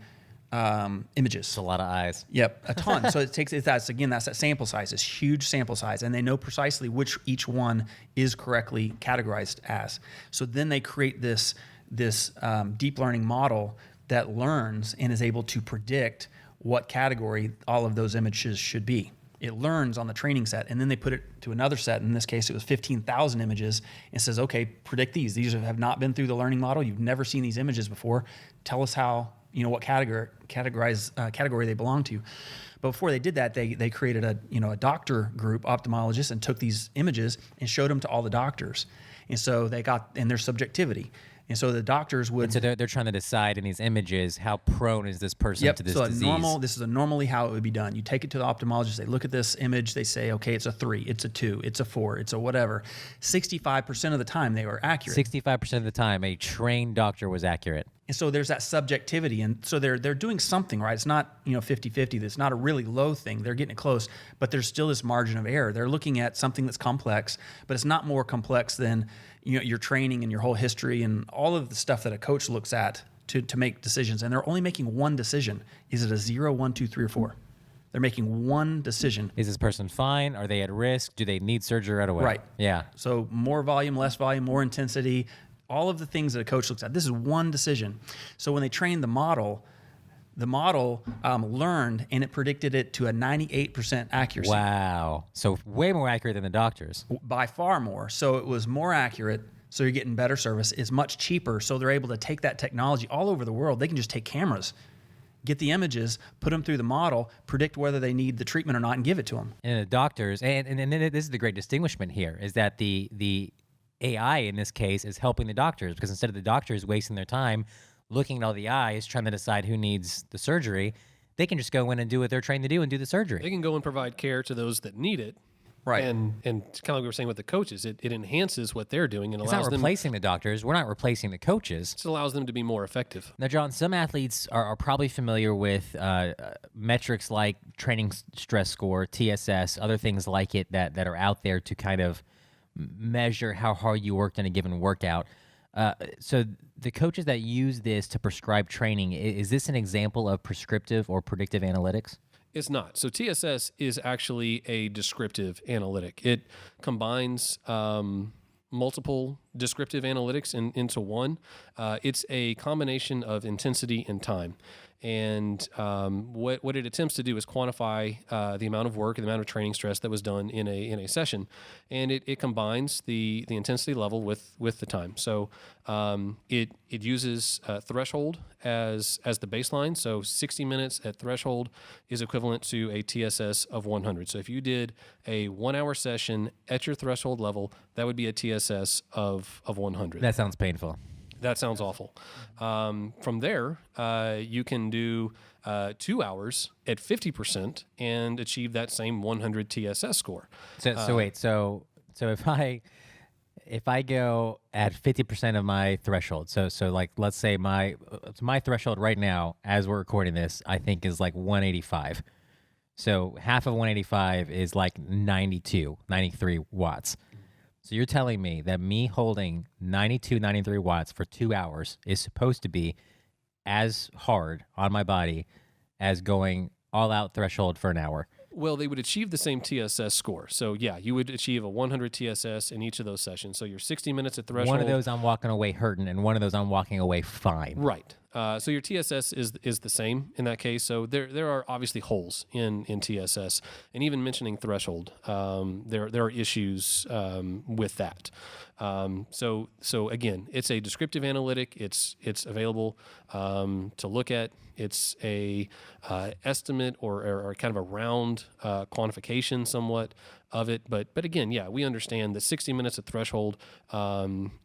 images. It's a lot of eyes. Yep, a ton. So that's that sample size, this huge sample size, and they know precisely which each one is correctly categorized as. So then they create this deep learning model that learns and is able to predict what category all of those images should be. It learns on the training set, and then they put it to another set. In this case, it was 15,000 images, and says, okay, predict these. These have not been through the learning model. You've never seen these images before. Tell us how, what category they belong to. But before they did that, they created a doctor group, ophthalmologists, and took these images and showed them to all the doctors. And so they got in their subjectivity. And so the doctors would. And so they're trying to decide in these images how prone is this person to this disease. This is normally how it would be done. You take it to the ophthalmologist. They look at this image. They say, okay, it's a 3, it's a 2, it's a 4, it's a whatever. 65% of the time they were accurate. 65% of the time, a trained doctor was accurate. And so there's that subjectivity. And so they're doing something, right? It's not 50-50. It's not a really low thing. They're getting it close, but there's still this margin of error. They're looking at something that's complex, but it's not more complex than your training and your whole history and all of the stuff that a coach looks at to make decisions. And they're only making one decision. Is it a 0, 1, 2, 3, or 4? They're making one decision. Is this person fine? Are they at risk? Do they need surgery right away? Right. Yeah. So more volume, less volume, more intensity, all of the things that a coach looks at. This is one decision. So when they trained the model learned, and it predicted it to a 98% accuracy. Wow. So way more accurate than the doctors. By far more. So it was more accurate. So you're getting better service. It's much cheaper. So they're able to take that technology all over the world. They can just take cameras, get the images, put them through the model, predict whether they need the treatment or not, and give it to them. And the doctors, and then this is the great distinguishment here, is that the AI in this case is helping the doctors, because instead of the doctors wasting their time looking at all the eyes, trying to decide who needs the surgery, they can just go in and do what they're trained to do and do the surgery. They can go and provide care to those that need it. Right. And kind of like we were saying with the coaches, it enhances what they're doing and It's allows not them. replacing the doctors. We're not replacing the coaches. It allows them to be more effective. Now, John, some athletes are probably familiar with metrics like training stress score, TSS, other things like it that are out there to kind of measure how hard you worked in a given workout. So the coaches that use this to prescribe training, is this an example of prescriptive or predictive analytics? It's not. So TSS is actually a descriptive analytic. It combines multiple descriptive analytics into one. It's a combination of intensity and time. And what it attempts to do is quantify the amount of work and the amount of training stress that was done in a session, and it combines the intensity level with the time. So it uses threshold as the baseline. So 60 minutes at threshold is equivalent to a TSS of 100. So if you did a 1 hour session at your threshold level, that would be a TSS of 100. That sounds painful. That sounds awful. From there, you can do 2 hours at 50% and achieve that same 100 TSS score. So wait, so if I go at 50% of my threshold, so like let's say my threshold right now as we're recording this, I think is like 185. So half of 185 is like 93 watts. So you're telling me that me holding 93 watts for 2 hours is supposed to be as hard on my body as going all out threshold for an hour? Well, they would achieve the same TSS score. So yeah, you would achieve a 100 TSS in each of those sessions. So you're 60 minutes at threshold. One of those I'm walking away hurting, and one of those I'm walking away fine. Right. So your TSS is the same in that case. So there are obviously holes in TSS, and even mentioning threshold, there are issues with that. So again, it's a descriptive analytic. It's available to look at. It's a estimate or kind of a round quantification somewhat of it. But again, yeah, we understand that 60 minutes at threshold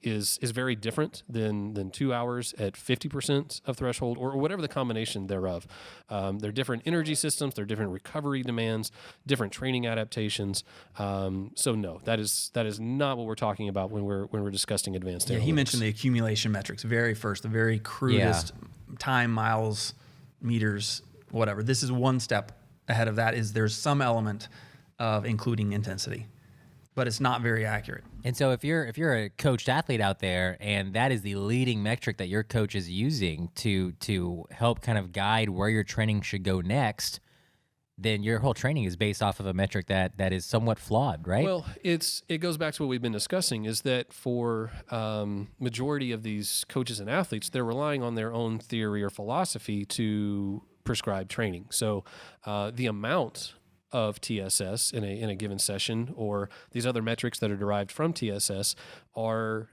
is very different than 2 hours at 50% of threshold or whatever the combination thereof. They're different energy systems, they're different recovery demands, different training adaptations. So no, that is not what we're talking about when we're discussing advanced analytics. He mentioned the accumulation metrics, the very crudest time, miles, meters, whatever. This is one step ahead of that. Is there's some element of including intensity, but it's not very accurate. And so if you're a coached athlete out there and that is the leading metric that your coach is using to help kind of guide where your training should go next, then your whole training is based off of a metric that is somewhat flawed, right? Well, it goes back to what we've been discussing, is that for majority of these coaches and athletes, they're relying on their own theory or philosophy to prescribed training. So the amount of TSS in a given session, or these other metrics that are derived from TSS, are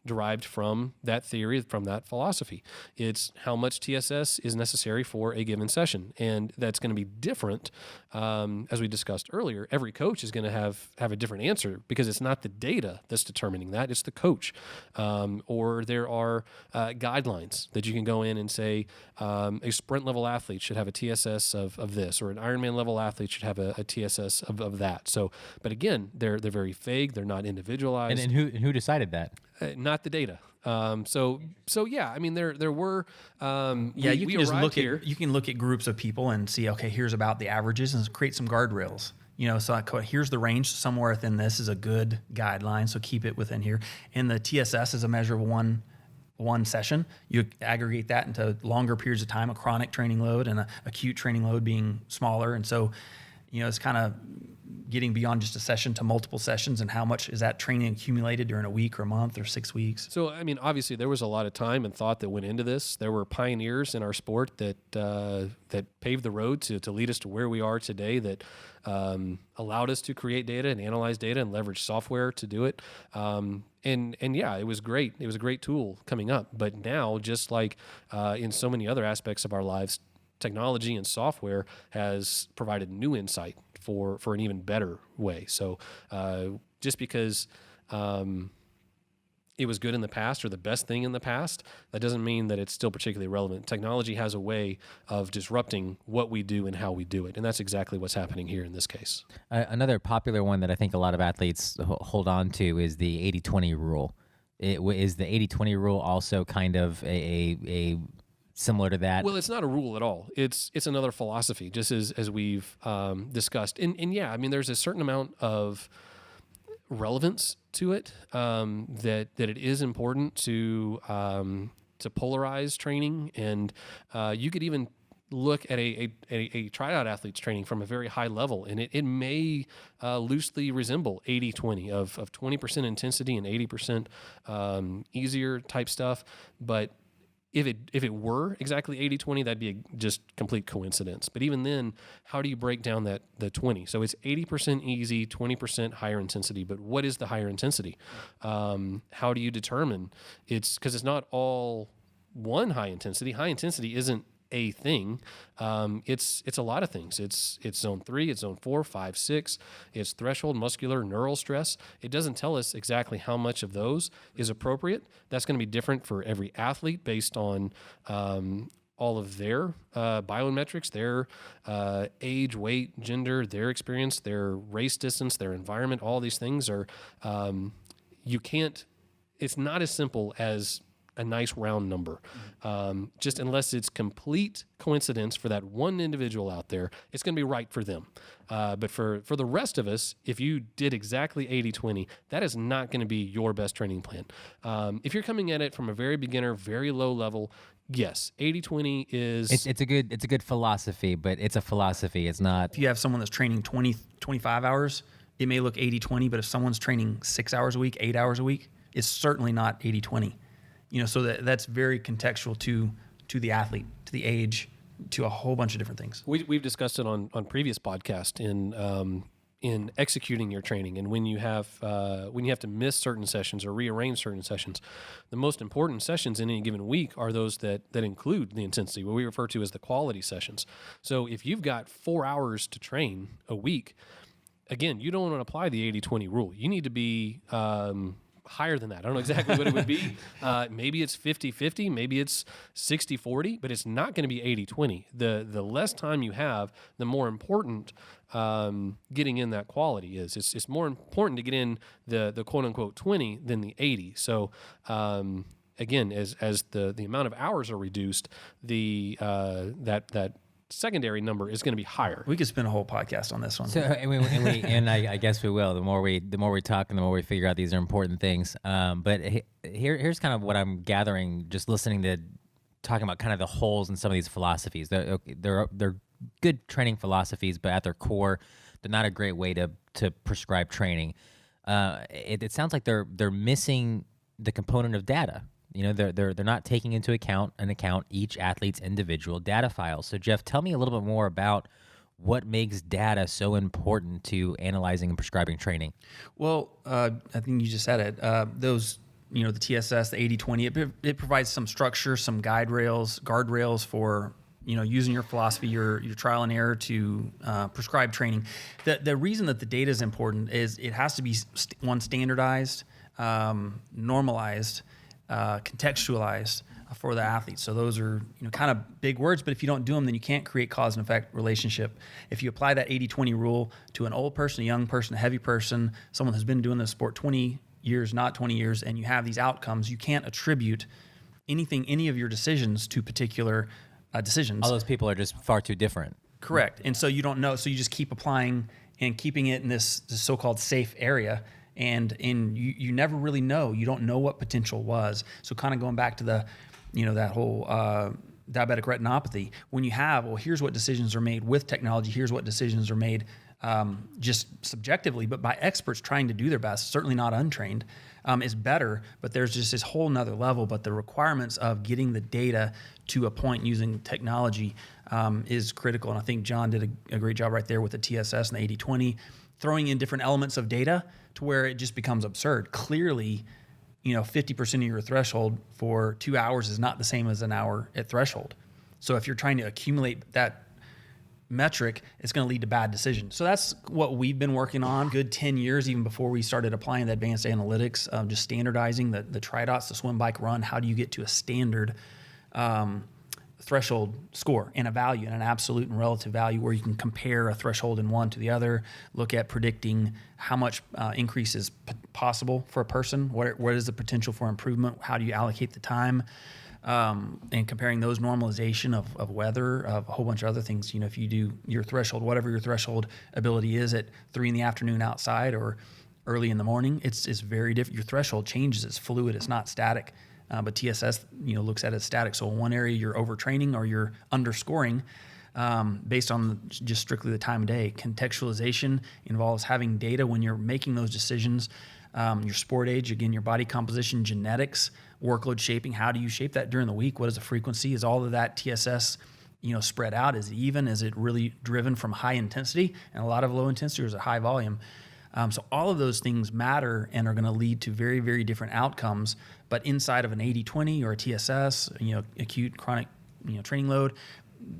derived from that theory, from that philosophy. It's how much TSS is necessary for a given session. And that's going to be different. As we discussed earlier, every coach is going to have a different answer, because it's not the data that's determining that, it's the coach. Or there are guidelines that you can go in and say, a sprint level athlete should have a TSS of this, or an Ironman level athlete should have a TSS of that. So, but again, they're very vague. They're not individualized. And who decided that? Not the data. So yeah, I mean, there were, you can just look here. You can look at groups of people and see, okay, here's about the averages, and create some guardrails. So here's the range. Somewhere within this is a good guideline, so keep it within here. And the TSS is a measure of one session. You aggregate that into longer periods of time, a chronic training load and an acute training load being smaller. And so, it's kind of getting beyond just a session to multiple sessions, and how much is that training accumulated during a week or a month or 6 weeks. So, I mean, obviously there was a lot of time and thought that went into this. There were pioneers in our sport that paved the road to lead us to where we are today, that allowed us to create data and analyze data and leverage software to do it. And yeah, it was great. It was a great tool coming up. But now, just like in so many other aspects of our lives, technology and software has provided new insight for an even better way. So just because it was good in the past, or the best thing in the past, that doesn't mean that it's still particularly relevant. Technology has a way of disrupting what we do and how we do it. And that's exactly what's happening here in this case. Another popular one that I think a lot of athletes hold on to is the 80-20 rule. Is the 80-20 rule also kind of a similar to that? Well, it's not a rule at all. It's another philosophy, just as we've discussed. And yeah, I mean, there's a certain amount of relevance to it, that it is important to polarize training. And you could even look at a TriDot athlete's training from a very high level, and it may loosely resemble 80-20 of 20% intensity and 80% easier type stuff. But if it were exactly 80-20, that'd be just complete coincidence. But even then, how do you break down the 20? So it's 80% easy, 20% higher intensity. But what is the higher intensity? How do you determine? Because it's not all one high intensity. High intensity isn't a thing. It's a lot of things. It's zone 3, it's zone 4, 5, 6. It's threshold, muscular, neural stress. It doesn't tell us exactly how much of those is appropriate. That's going to be different for every athlete based on all of their biometrics, their age, weight, gender, their experience, their race distance, their environment. All these things are, it's not as simple as a nice round number. Just unless it's complete coincidence for that one individual out there, it's going to be right for them. But for the rest of us, if you did exactly 80-20, that is not going to be your best training plan. If you're coming at it from a very beginner, very low level, yes, 80-20 is... It's a good philosophy, but it's a philosophy. It's not... If you have someone that's training 20, 25 hours, it may look 80-20, but if someone's training 6 hours a week, 8 hours a week, it's certainly not 80-20. So that's very contextual to the athlete, to the age, to a whole bunch of different things. We've discussed it on previous podcasts in executing your training, and when you have to miss certain sessions or rearrange certain sessions. The most important sessions in any given week are those that include the intensity, what we refer to as the quality sessions. So if you've got 4 hours to train a week, again, you don't want to apply the 80-20 rule. You need to be higher than that. I don't know exactly what it would be. Maybe it's 50-50, maybe it's 60-40, but it's not going to be 80-20. The less time you have, the more important getting in that quality is. It's more important to get in the quote unquote 20 than the 80. So again, as the amount of hours are reduced, that secondary number is going to be higher. We could spend a whole podcast on this one. So, and I guess we will. The more we talk, and the more we figure out these are important things. But here's kind of what I'm gathering, just listening to talking about kind of the holes in some of these philosophies. They're good training philosophies, but at their core, they're not a great way to prescribe training. It sounds like they're missing the component of data. they're not taking into account each athlete's individual data files. So Jeff, tell me a little bit more about what makes data so important to analyzing and prescribing training. Well, I think you just said it. Those, the TSS, the 80/20, it provides some structure, some guardrails for, using your philosophy, your trial and error to prescribe training. The reason that the data is important is it has to be standardized, normalized, contextualized for the athletes. So those are kind of big words, but if you don't do them, then you can't create cause and effect relationship. If you apply that 80/20 rule to an old person, a young person, a heavy person, someone who's been doing this sport 20 years, not 20 years, and you have these outcomes, you can't attribute any of your decisions to particular decisions. All those people are just far too different. Correct. And so you don't know, so you just keep applying and keeping it in this so-called safe area. And you never really know. You don't know what potential was. So kind of going back to the, that whole diabetic retinopathy, when you have, here's what decisions are made with technology, here's what decisions are made just subjectively, but by experts trying to do their best, certainly not untrained, is better, but there's just this whole nother level. But the requirements of getting the data to a point using technology is critical. And I think John did a great job right there with the TSS and the 80/20, throwing in different elements of data to where it just becomes absurd. Clearly, 50% of your threshold for 2 hours is not the same as an hour at threshold. So if you're trying to accumulate that metric, it's going to lead to bad decisions. So that's what we've been working on good 10 years, even before we started applying the advanced analytics, just standardizing the TriDots, the swim, bike, run. How do you get to a standard threshold score and a value, and an absolute and relative value where you can compare a threshold in one to the other, look at predicting how much increase is possible for a person, what is the potential for improvement, how do you allocate the time, and comparing those normalization of weather, of a whole bunch of other things. If you do your threshold, whatever your threshold ability is at 3 p.m. outside or early in the morning, it's very different. Your threshold changes, it's fluid, it's not static. But TSS, looks at it as static. So in one area you're overtraining or you're underscoring based on just strictly the time of day. Contextualization involves having data when you're making those decisions. Your sport age, again, your body composition, genetics, workload shaping. How do you shape that during the week? What is the frequency? Is all of that TSS, spread out? Is it even? Is it really driven from high intensity and a lot of low intensity, or is it high volume? So all of those things matter and are going to lead to very, very different outcomes. But inside of an 80/20 or a TSS, acute, chronic, training load,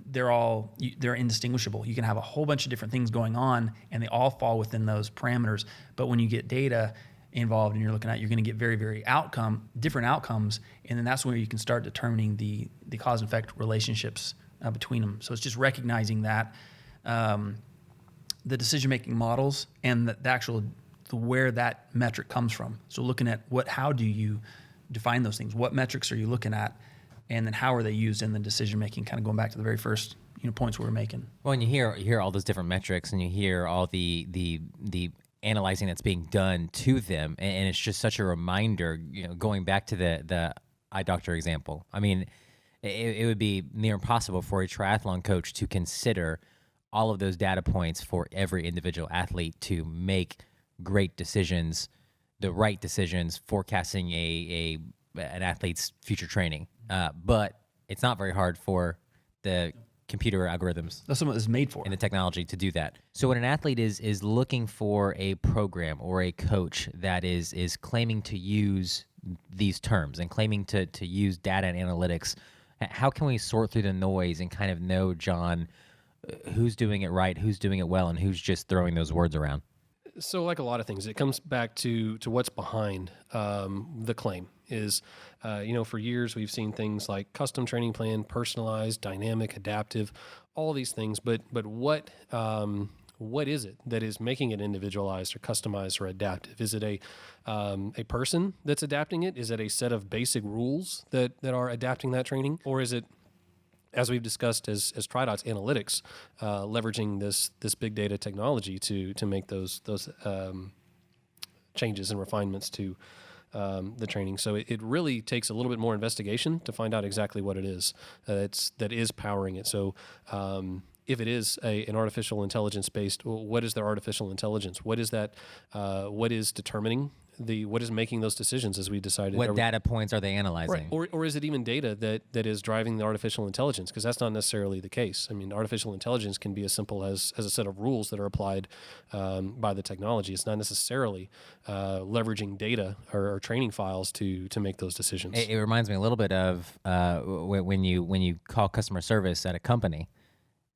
they're indistinguishable. You can have a whole bunch of different things going on, and they all fall within those parameters. But when you get data involved and you're going to get very, very different outcomes, and then that's where you can start determining the cause and effect relationships between them. So it's just recognizing that. The decision-making models and where that metric comes from. So looking at how do you define those things? What metrics are you looking at? And then how are they used in the decision-making, kind of going back to the very first points we were making. Well, and you hear all those different metrics, and you hear all the analyzing that's being done to them, and it's just such a reminder, going back to the eye doctor example. I mean, it would be near impossible for a triathlon coach to consider all of those data points for every individual athlete to make great decisions, the right decisions, forecasting an athlete's future training. But it's not very hard for the computer algorithms. That's what it's made for. And the technology to do that. So when an athlete is looking for a program or a coach that is claiming to use these terms and claiming to use data and analytics, how can we sort through the noise and kind of know, John, who's doing it right, who's doing it well, and who's just throwing those words around? So like a lot of things, it comes back to what's behind the claim is, for years we've seen things like custom training plan, personalized, dynamic, adaptive, all these things. But what is it that is making it individualized or customized or adaptive? Is it a person that's adapting it? Is it a set of basic rules that are adapting that training? Or is it, as we've discussed as TriDot's analytics, leveraging this big data technology to make those changes and refinements to the training? So it really takes a little bit more investigation to find out exactly what it is that is powering it. So if it is an artificial intelligence based, what is their artificial intelligence? What is that? What is determining what is making those decisions as we decided. What data points are they analyzing? Right. Or is it even data that is driving the artificial intelligence? Because that's not necessarily the case. I mean, artificial intelligence can be as simple as a set of rules that are applied by the technology. It's not necessarily leveraging data or training files to make those decisions. It reminds me a little bit of when you call customer service at a company,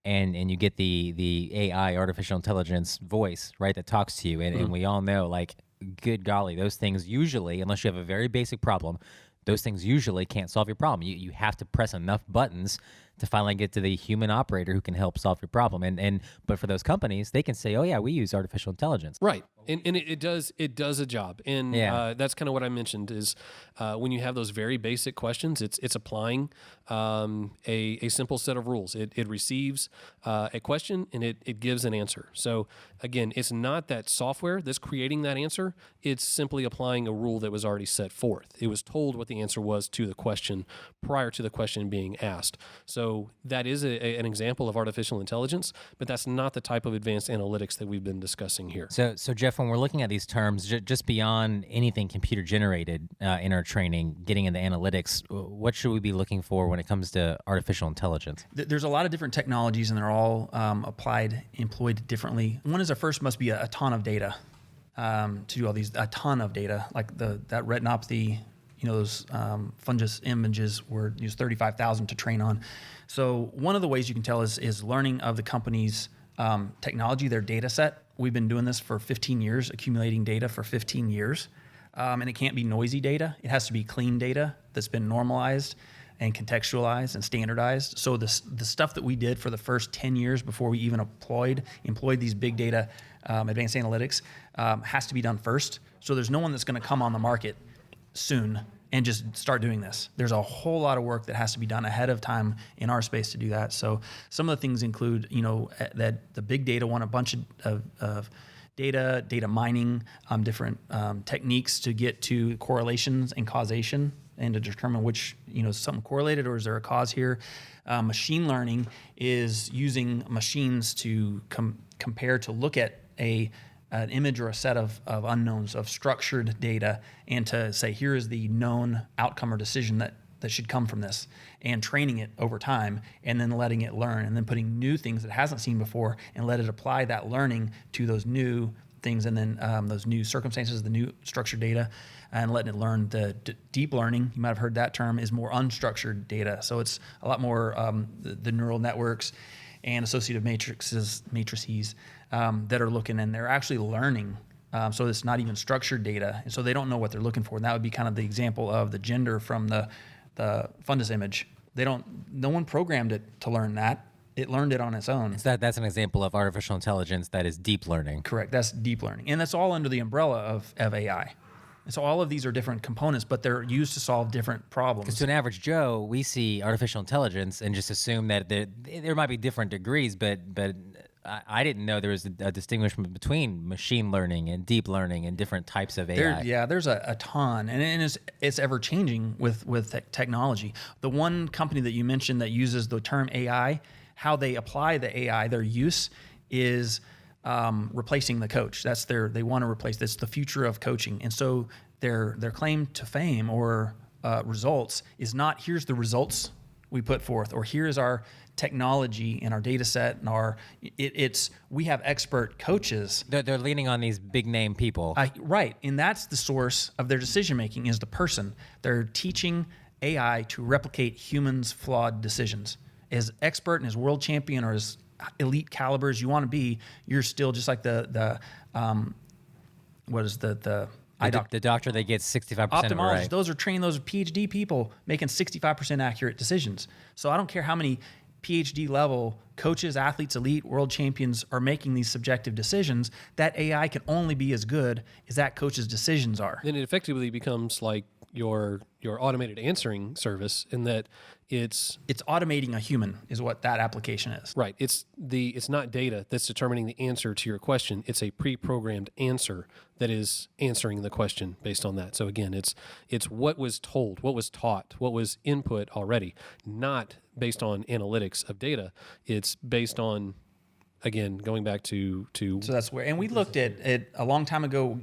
and you get the AI, artificial intelligence voice, right, that talks to you, and we all know, like, good golly, those things usually, unless you have a very basic problem, those things usually can't solve your problem. You have to press enough buttons to finally get to the human operator who can help solve your problem. But for those companies, they can say, oh yeah, we use artificial intelligence. Right. And it does a job. And that's kind of what I mentioned is when you have those very basic questions, it's applying a simple set of rules. It receives a question and it gives an answer. So again, it's not that software that's creating that answer. It's simply applying a rule that was already set forth. It was told what the answer was to the question prior to the question being asked. So that is an example of artificial intelligence, but that's not the type of advanced analytics that we've been discussing here. So Jeff, when we're looking at these terms, just beyond anything computer generated in our training, getting into analytics, what should we be looking for when it comes to artificial intelligence? There's a lot of different technologies, and they're all employed differently. One is first must be a ton of data to do all these, a ton of data, like that retinopathy. Those fungus images were used 35,000 to train on. So one of the ways you can tell is learning of the company's technology, their data set. We've been doing this for 15 years, accumulating data for 15 years. And it can't be noisy data. It has to be clean data that's been normalized and contextualized and standardized. So the stuff that we did for the first 10 years before we even employed these big data advanced analytics has to be done first. So there's no one that's going to come on the market soon and just start doing this. There's a whole lot of work that has to be done ahead of time in our space to do that. So some of the things include, that the big data want a bunch of data mining, different techniques to get to correlations and causation and to determine which, is something correlated or is there a cause here. Machine learning is using machines to compare, to look at an image or a set of unknowns, of structured data, and to say, here is the known outcome or decision that should come from this, and training it over time, and then letting it learn, and then putting new things that it hasn't seen before, and let it apply that learning to those new things, and then those new circumstances, the new structured data, and letting it learn. The deep learning, you might have heard that term, is more unstructured data. So it's a lot more the neural networks and associative matrices that are looking, and they're actually learning. So it's not even structured data, and so they don't know what they're looking for. And that would be kind of the example of the gender from the fundus image. No one programmed it to learn that. It learned it on its own. So that's an example of artificial intelligence that is deep learning. Correct. That's deep learning, and that's all under the umbrella of AI. And so all of these are different components, but they're used to solve different problems. Because to an average Joe, we see artificial intelligence and just assume that there might be different degrees, but I didn't know there was a distinguishment between machine learning and deep learning and different types of AI. There's a ton, and it's ever changing with technology. The one company that you mentioned that uses the term AI, how they apply the AI, their use is replacing the coach. They want to replace this, the future of coaching. And so their claim to fame or results is not, here's the results we put forth, or here's our technology and our data set, and it's we have expert coaches. They're leaning on these big name people. Right. And that's the source of their decision making, is the person. They're teaching AI to replicate humans' flawed decisions. As expert and as world champion or as elite caliber as you want to be, you're still just like the eye doctor. The doctor that gets 65% of it right. Those are trained, those are PhD people making 65% accurate decisions. So I don't care how many PhD level coaches, athletes, elite, world champions are making these subjective decisions, that AI can only be as good as that coach's decisions are. Then it effectively becomes like your automated answering service, in that it's automating a human is what that application is. Right. It's not data that's determining the answer to your question. It's a pre-programmed answer that is answering the question based on that. So again, it's what was told, what was taught, what was input already, not based on analytics of data. It's based on again, going back to So that's where, and we looked at it a long time ago,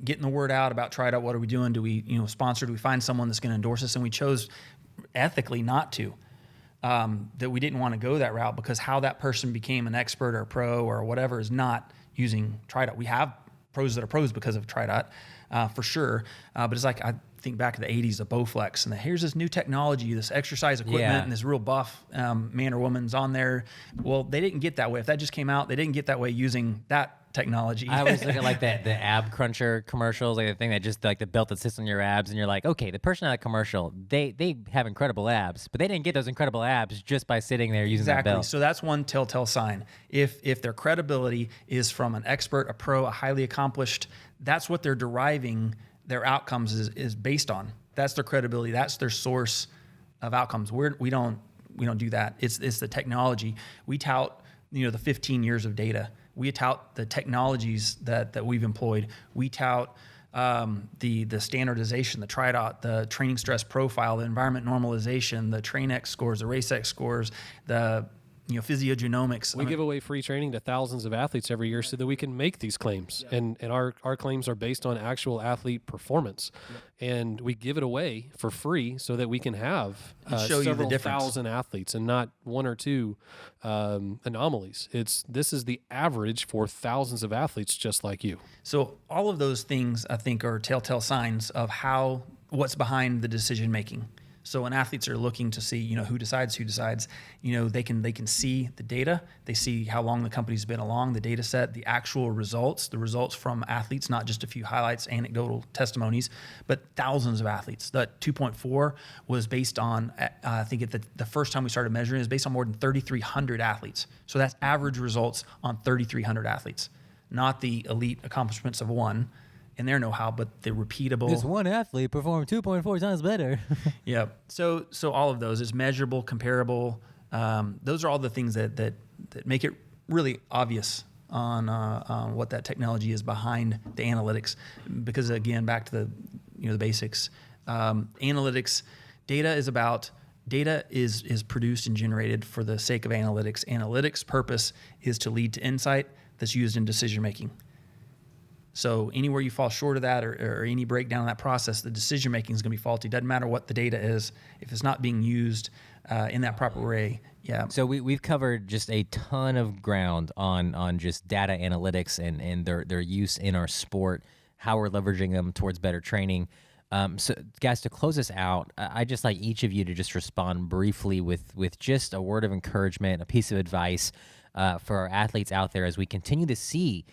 getting the word out about TriDot. What are we doing? Do we, sponsor? Do we find someone that's going to endorse us? And we chose ethically not to, that we didn't want to go that route, because how that person became an expert or a pro or whatever is not using TriDot. We have pros that are pros because of TriDot, for sure. But it's like, I think back to the 80s, the Bowflex, and here's this new technology, this exercise equipment, and this real buff man or woman's on there. Well, they didn't get that way. If that just came out, they didn't get that way using that technology. I always look at like the ab cruncher commercials, like the thing that just like the belt that sits on your abs, and you're like, okay, the person in that commercial, they have incredible abs, but they didn't get those incredible abs just by sitting there using that belt. So that's one telltale sign. If their credibility is from an expert, a pro, a highly accomplished, that's what they're deriving their outcomes is based on. That's their credibility. That's their source of outcomes. We don't do that. It's the technology. We tout the 15 years of data. We tout the technologies that we've employed. We tout the standardization, the TriDot, the training stress profile, the environment normalization, the TrainX scores, the RaceX scores, the physiogenomics. We give away free training to thousands of athletes every year so that we can make these claims. And our claims are based on actual athlete performance. And we give it away for free so that we can have several thousand athletes and not one or two anomalies. This is the average for thousands of athletes just like you. So all of those things, I think, are telltale signs of what's behind the decision making. So when athletes are looking to see, who decides, they can see the data. They see how long the company's been along, the data set, the actual results, the results from athletes, not just a few highlights, anecdotal testimonies, but thousands of athletes. That 2.4 was based on, I think the first time we started measuring, is based on more than 3,300 athletes. So that's average results on 3,300 athletes, not the elite accomplishments of one in their know-how, but the repeatable. This one athlete performed 2.4 times better. Yeah. So all of those is measurable, comparable. Those are all the things that make it really obvious on what that technology is behind the analytics. Because again, back to the basics. Analytics, data is produced and generated for the sake of analytics. Analytics' purpose is to lead to insight that's used in decision making. So anywhere you fall short of that or any breakdown in that process, the decision making is going to be faulty. Doesn't matter what the data is, if it's not being used in that proper way. Yeah. So we've covered just a ton of ground on just data analytics and their use in our sport, how we're leveraging them towards better training. So guys, to close this out, I just like each of you to just respond briefly with just a word of encouragement, a piece of advice for our athletes out there as we continue to see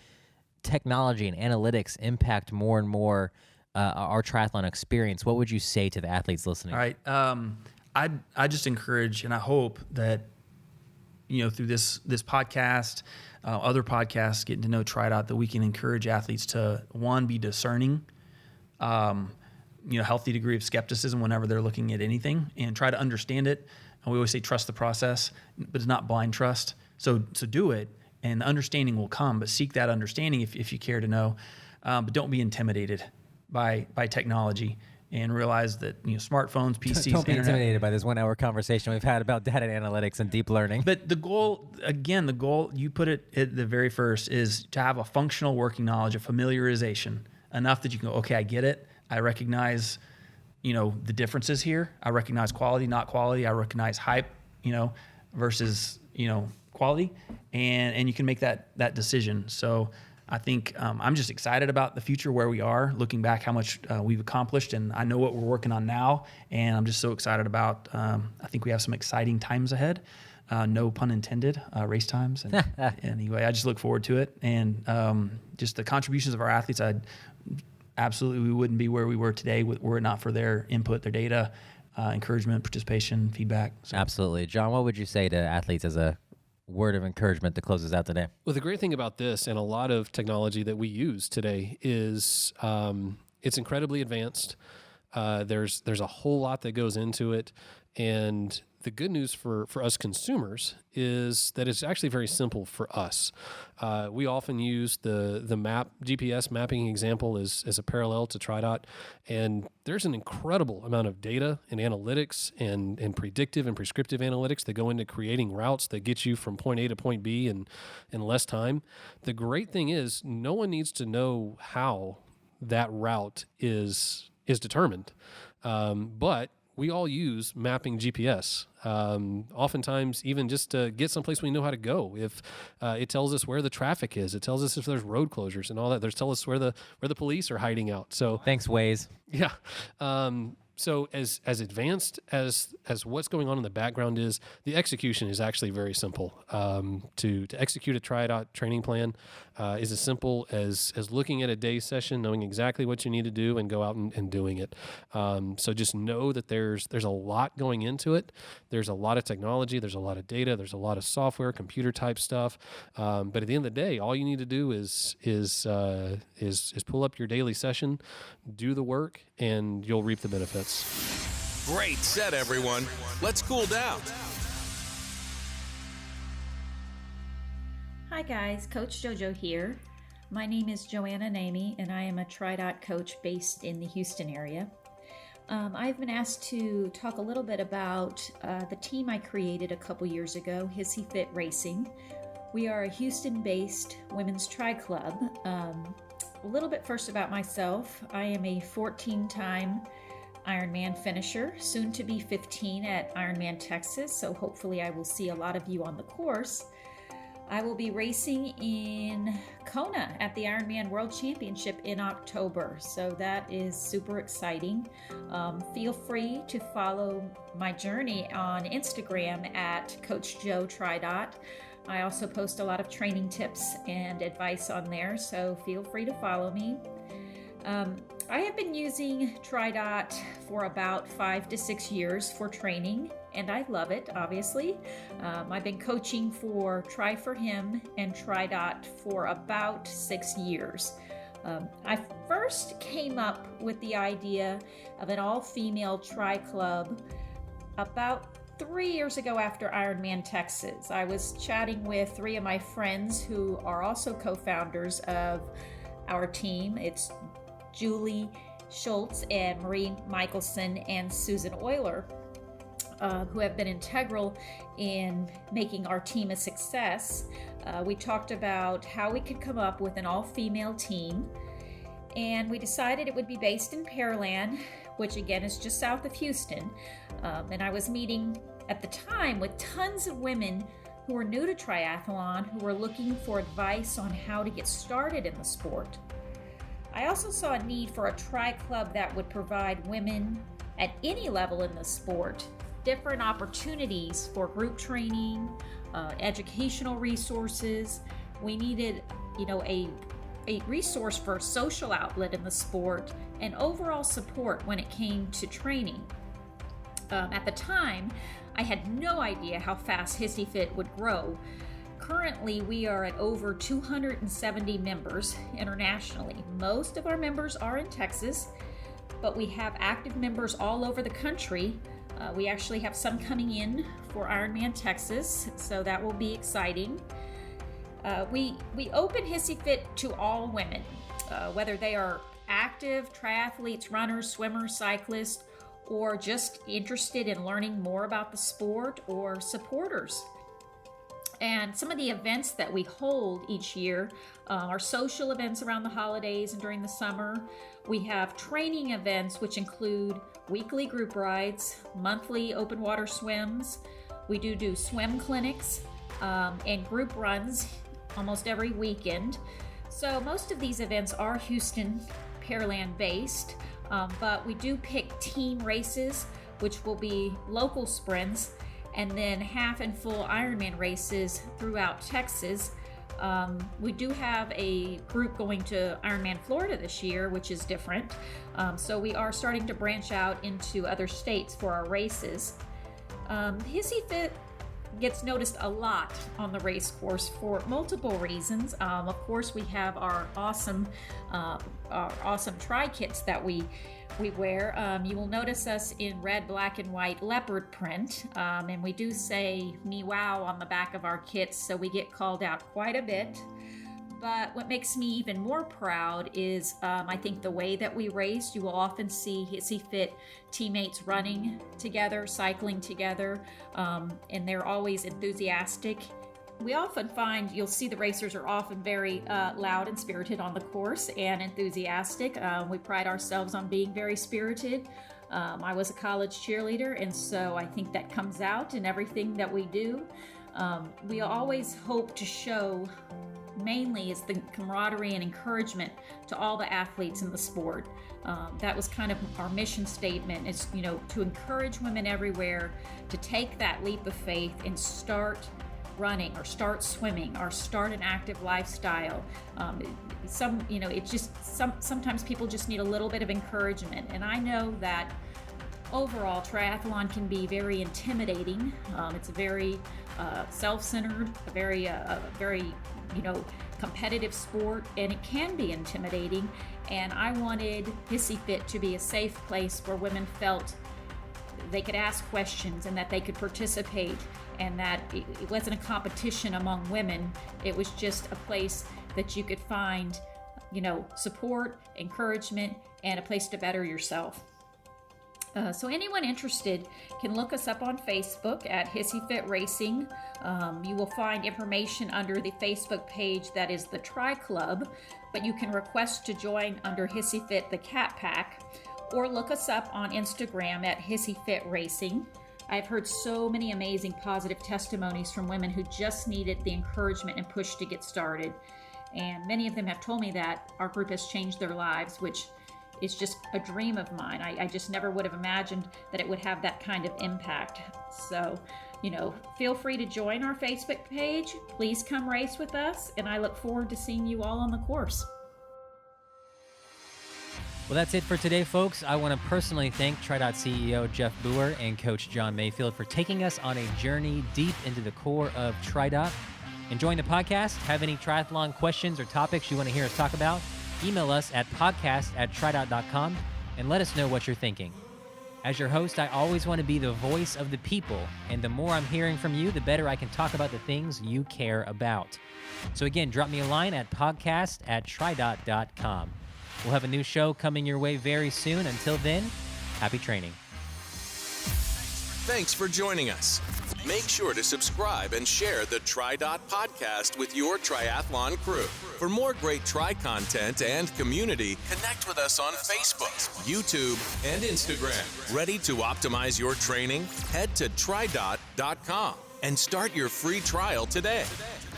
technology and analytics impact more and more our triathlon experience. What would you say to the athletes listening? All right. I just encourage, and I hope that, through this podcast, other podcasts, getting to know TriDot, that we can encourage athletes to, one, be discerning, healthy degree of skepticism whenever they're looking at anything, and try to understand it. And we always say trust the process, but it's not blind trust. So do it. And the understanding will come, but seek that understanding if you care to know. But don't be intimidated by technology, and realize that smartphones, PCs, don't be internet. intimidated by this 1 hour conversation we've had about data analytics and deep learning. But the goal, you put it at the very first, is to have a functional working knowledge, a familiarization, enough that you can go, okay, I get it. I recognize, the differences here. I recognize quality, not quality. I recognize hype, versus, quality, and you can make that decision. So I think I'm just excited about the future, where we are, looking back how much we've accomplished, and I know what we're working on now, and I'm just so excited about, I think we have some exciting times ahead, no pun intended, race times. And anyway, I just look forward to it, and just the contributions of our athletes, we wouldn't be where we were today were it not for their input, their data, encouragement, participation, feedback. So. Absolutely. John, what would you say to athletes as a word of encouragement to close us out today? Well, the great thing about this and a lot of technology that we use today is it's incredibly advanced. There's a whole lot that goes into it, and the good news for us consumers is that it's actually very simple for us. We often use the GPS mapping example as a parallel to TriDot, and there's an incredible amount of data and analytics and predictive and prescriptive analytics that go into creating routes that get you from point A to point B in less time. The great thing is no one needs to know how that route is determined, but we all use mapping GPS. Oftentimes, even just to get someplace we know how to go. If it tells us where the traffic is, it tells us if there's road closures and all that. There's tells us where the police are hiding out. So Thanks, Waze. yeah. So as advanced as what's going on in the background is, the execution is actually very simple. To execute a TriDot training plan is as simple as looking at a day session, knowing exactly what you need to do, and go out and doing it. So just know that there's a lot going into it. There's a lot of technology. There's a lot of data. There's a lot of software, computer type stuff. But at the end of the day, all you need to do is pull up your daily session, do the work, and you'll reap the benefits. Great set, everyone. Let's cool down. Hi guys, Coach JoJo here. My name is Joanna Namey and I am a TriDot coach based in the Houston area. I've been asked to talk a little bit about the team I created a couple years ago, Hissy Fit Racing. We are a Houston-based women's tri club. A little bit first about myself. I am a 14-time Ironman finisher, soon to be 15 at Ironman Texas, so hopefully I will see a lot of you on the course. I will be racing in Kona at the Ironman World Championship in October, so that is super exciting. Feel free to follow my journey on Instagram at Coach Joe TriDot. I also post a lot of training tips and advice on there, so feel free to follow me. I have been using TriDot for about 5 to 6 years for training, and I love it, obviously. I've been coaching for Try for Him and TriDot for about 6 years. I first came up with the idea of an all-female tri club about 3 years ago after Ironman Texas. I was chatting with 3 of my friends who are also co-founders of our team. It's Julie Schultz and Marie Michelson and Susan Euler, who have been integral in making our team a success. We talked about how we could come up with an all-female team, and we decided it would be based in Pearland, which again is just south of Houston. And I was meeting at the time with tons of women who were new to triathlon, who were looking for advice on how to get started in the sport. I also saw a need for a tri club that would provide women at any level in the sport different opportunities for group training, educational resources. We needed, a resource for social outlet in the sport and overall support when it came to training. At the time, I had no idea how fast Hissy Fit would grow. Currently, we are at over 270 members internationally. Most of our members are in Texas, but we have active members all over the country. We actually have some coming in for Ironman Texas, so that will be exciting. We open Hissy Fit to all women, whether they are active triathletes, runners, swimmers, cyclists, or just interested in learning more about the sport, or supporters. And some of the events that we hold each year are social events around the holidays and during the summer. We have training events, which include weekly group rides, monthly open water swims. We do swim clinics and group runs almost every weekend. So most of these events are Houston, Pearland based, but we do pick team races, which will be local sprints, and then half and full Ironman races throughout Texas. We do have a group going to Ironman Florida this year, which is different. So we are starting to branch out into other states for our races. Hissy Fit gets noticed a lot on the race course for multiple reasons. Of course, we have our awesome tri kits that we we wear. You will notice us in red, black, and white leopard print, and we do say "me wow" on the back of our kits, so we get called out quite a bit. But what makes me even more proud is I think the way that we race. You will often see Hissy Fit teammates running together, cycling together, and they're always enthusiastic. We often find you'll see the racers are often very loud and spirited on the course and enthusiastic. We pride ourselves on being very spirited. I was a college cheerleader, and so I think that comes out in everything that we do. We always hope to show mainly is the camaraderie and encouragement to all the athletes in the sport. That was kind of our mission statement, is to encourage women everywhere to take that leap of faith and start running or start swimming or start an active lifestyle. Sometimes people just need a little bit of encouragement, and I know that overall triathlon can be very intimidating. It's a very self-centered, a very competitive sport, and it can be intimidating. And I wanted Hissy Fit to be a safe place where women felt they could ask questions and that they could participate, and that it wasn't a competition among women. It was just a place that you could find, support, encouragement, and a place to better yourself. So anyone interested can look us up on Facebook at Hissy Fit Racing. You will find information under the Facebook page that is the Tri Club, but you can request to join under Hissy Fit the Cat Pack, or look us up on Instagram at Hissy Fit Racing. I've heard so many amazing positive testimonies from women who just needed the encouragement and push to get started. And many of them have told me that our group has changed their lives, which is just a dream of mine. I just never would have imagined that it would have that kind of impact. So, feel free to join our Facebook page. Please come race with us, and I look forward to seeing you all on the course. Well, that's it for today, folks. I want to personally thank TriDot CEO Jeff Boer and Coach John Mayfield for taking us on a journey deep into the core of TriDot. Enjoying the podcast? Have any triathlon questions or topics you want to hear us talk about? Email us at podcast@tridot.com and let us know what you're thinking. As your host, I always want to be the voice of the people, and the more I'm hearing from you, the better I can talk about the things you care about. So again, drop me a line at podcast@tridot.com. We'll have a new show coming your way very soon. Until then, happy training. Thanks for joining us. Make sure to subscribe and share the TriDot podcast with your triathlon crew. For more great Tri content and community, connect with us on Facebook, YouTube, and Instagram. Ready to optimize your training? Head to TriDot.com and start your free trial today.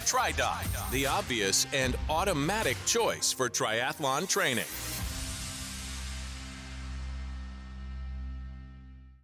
TriDot, the obvious and automatic choice for triathlon training.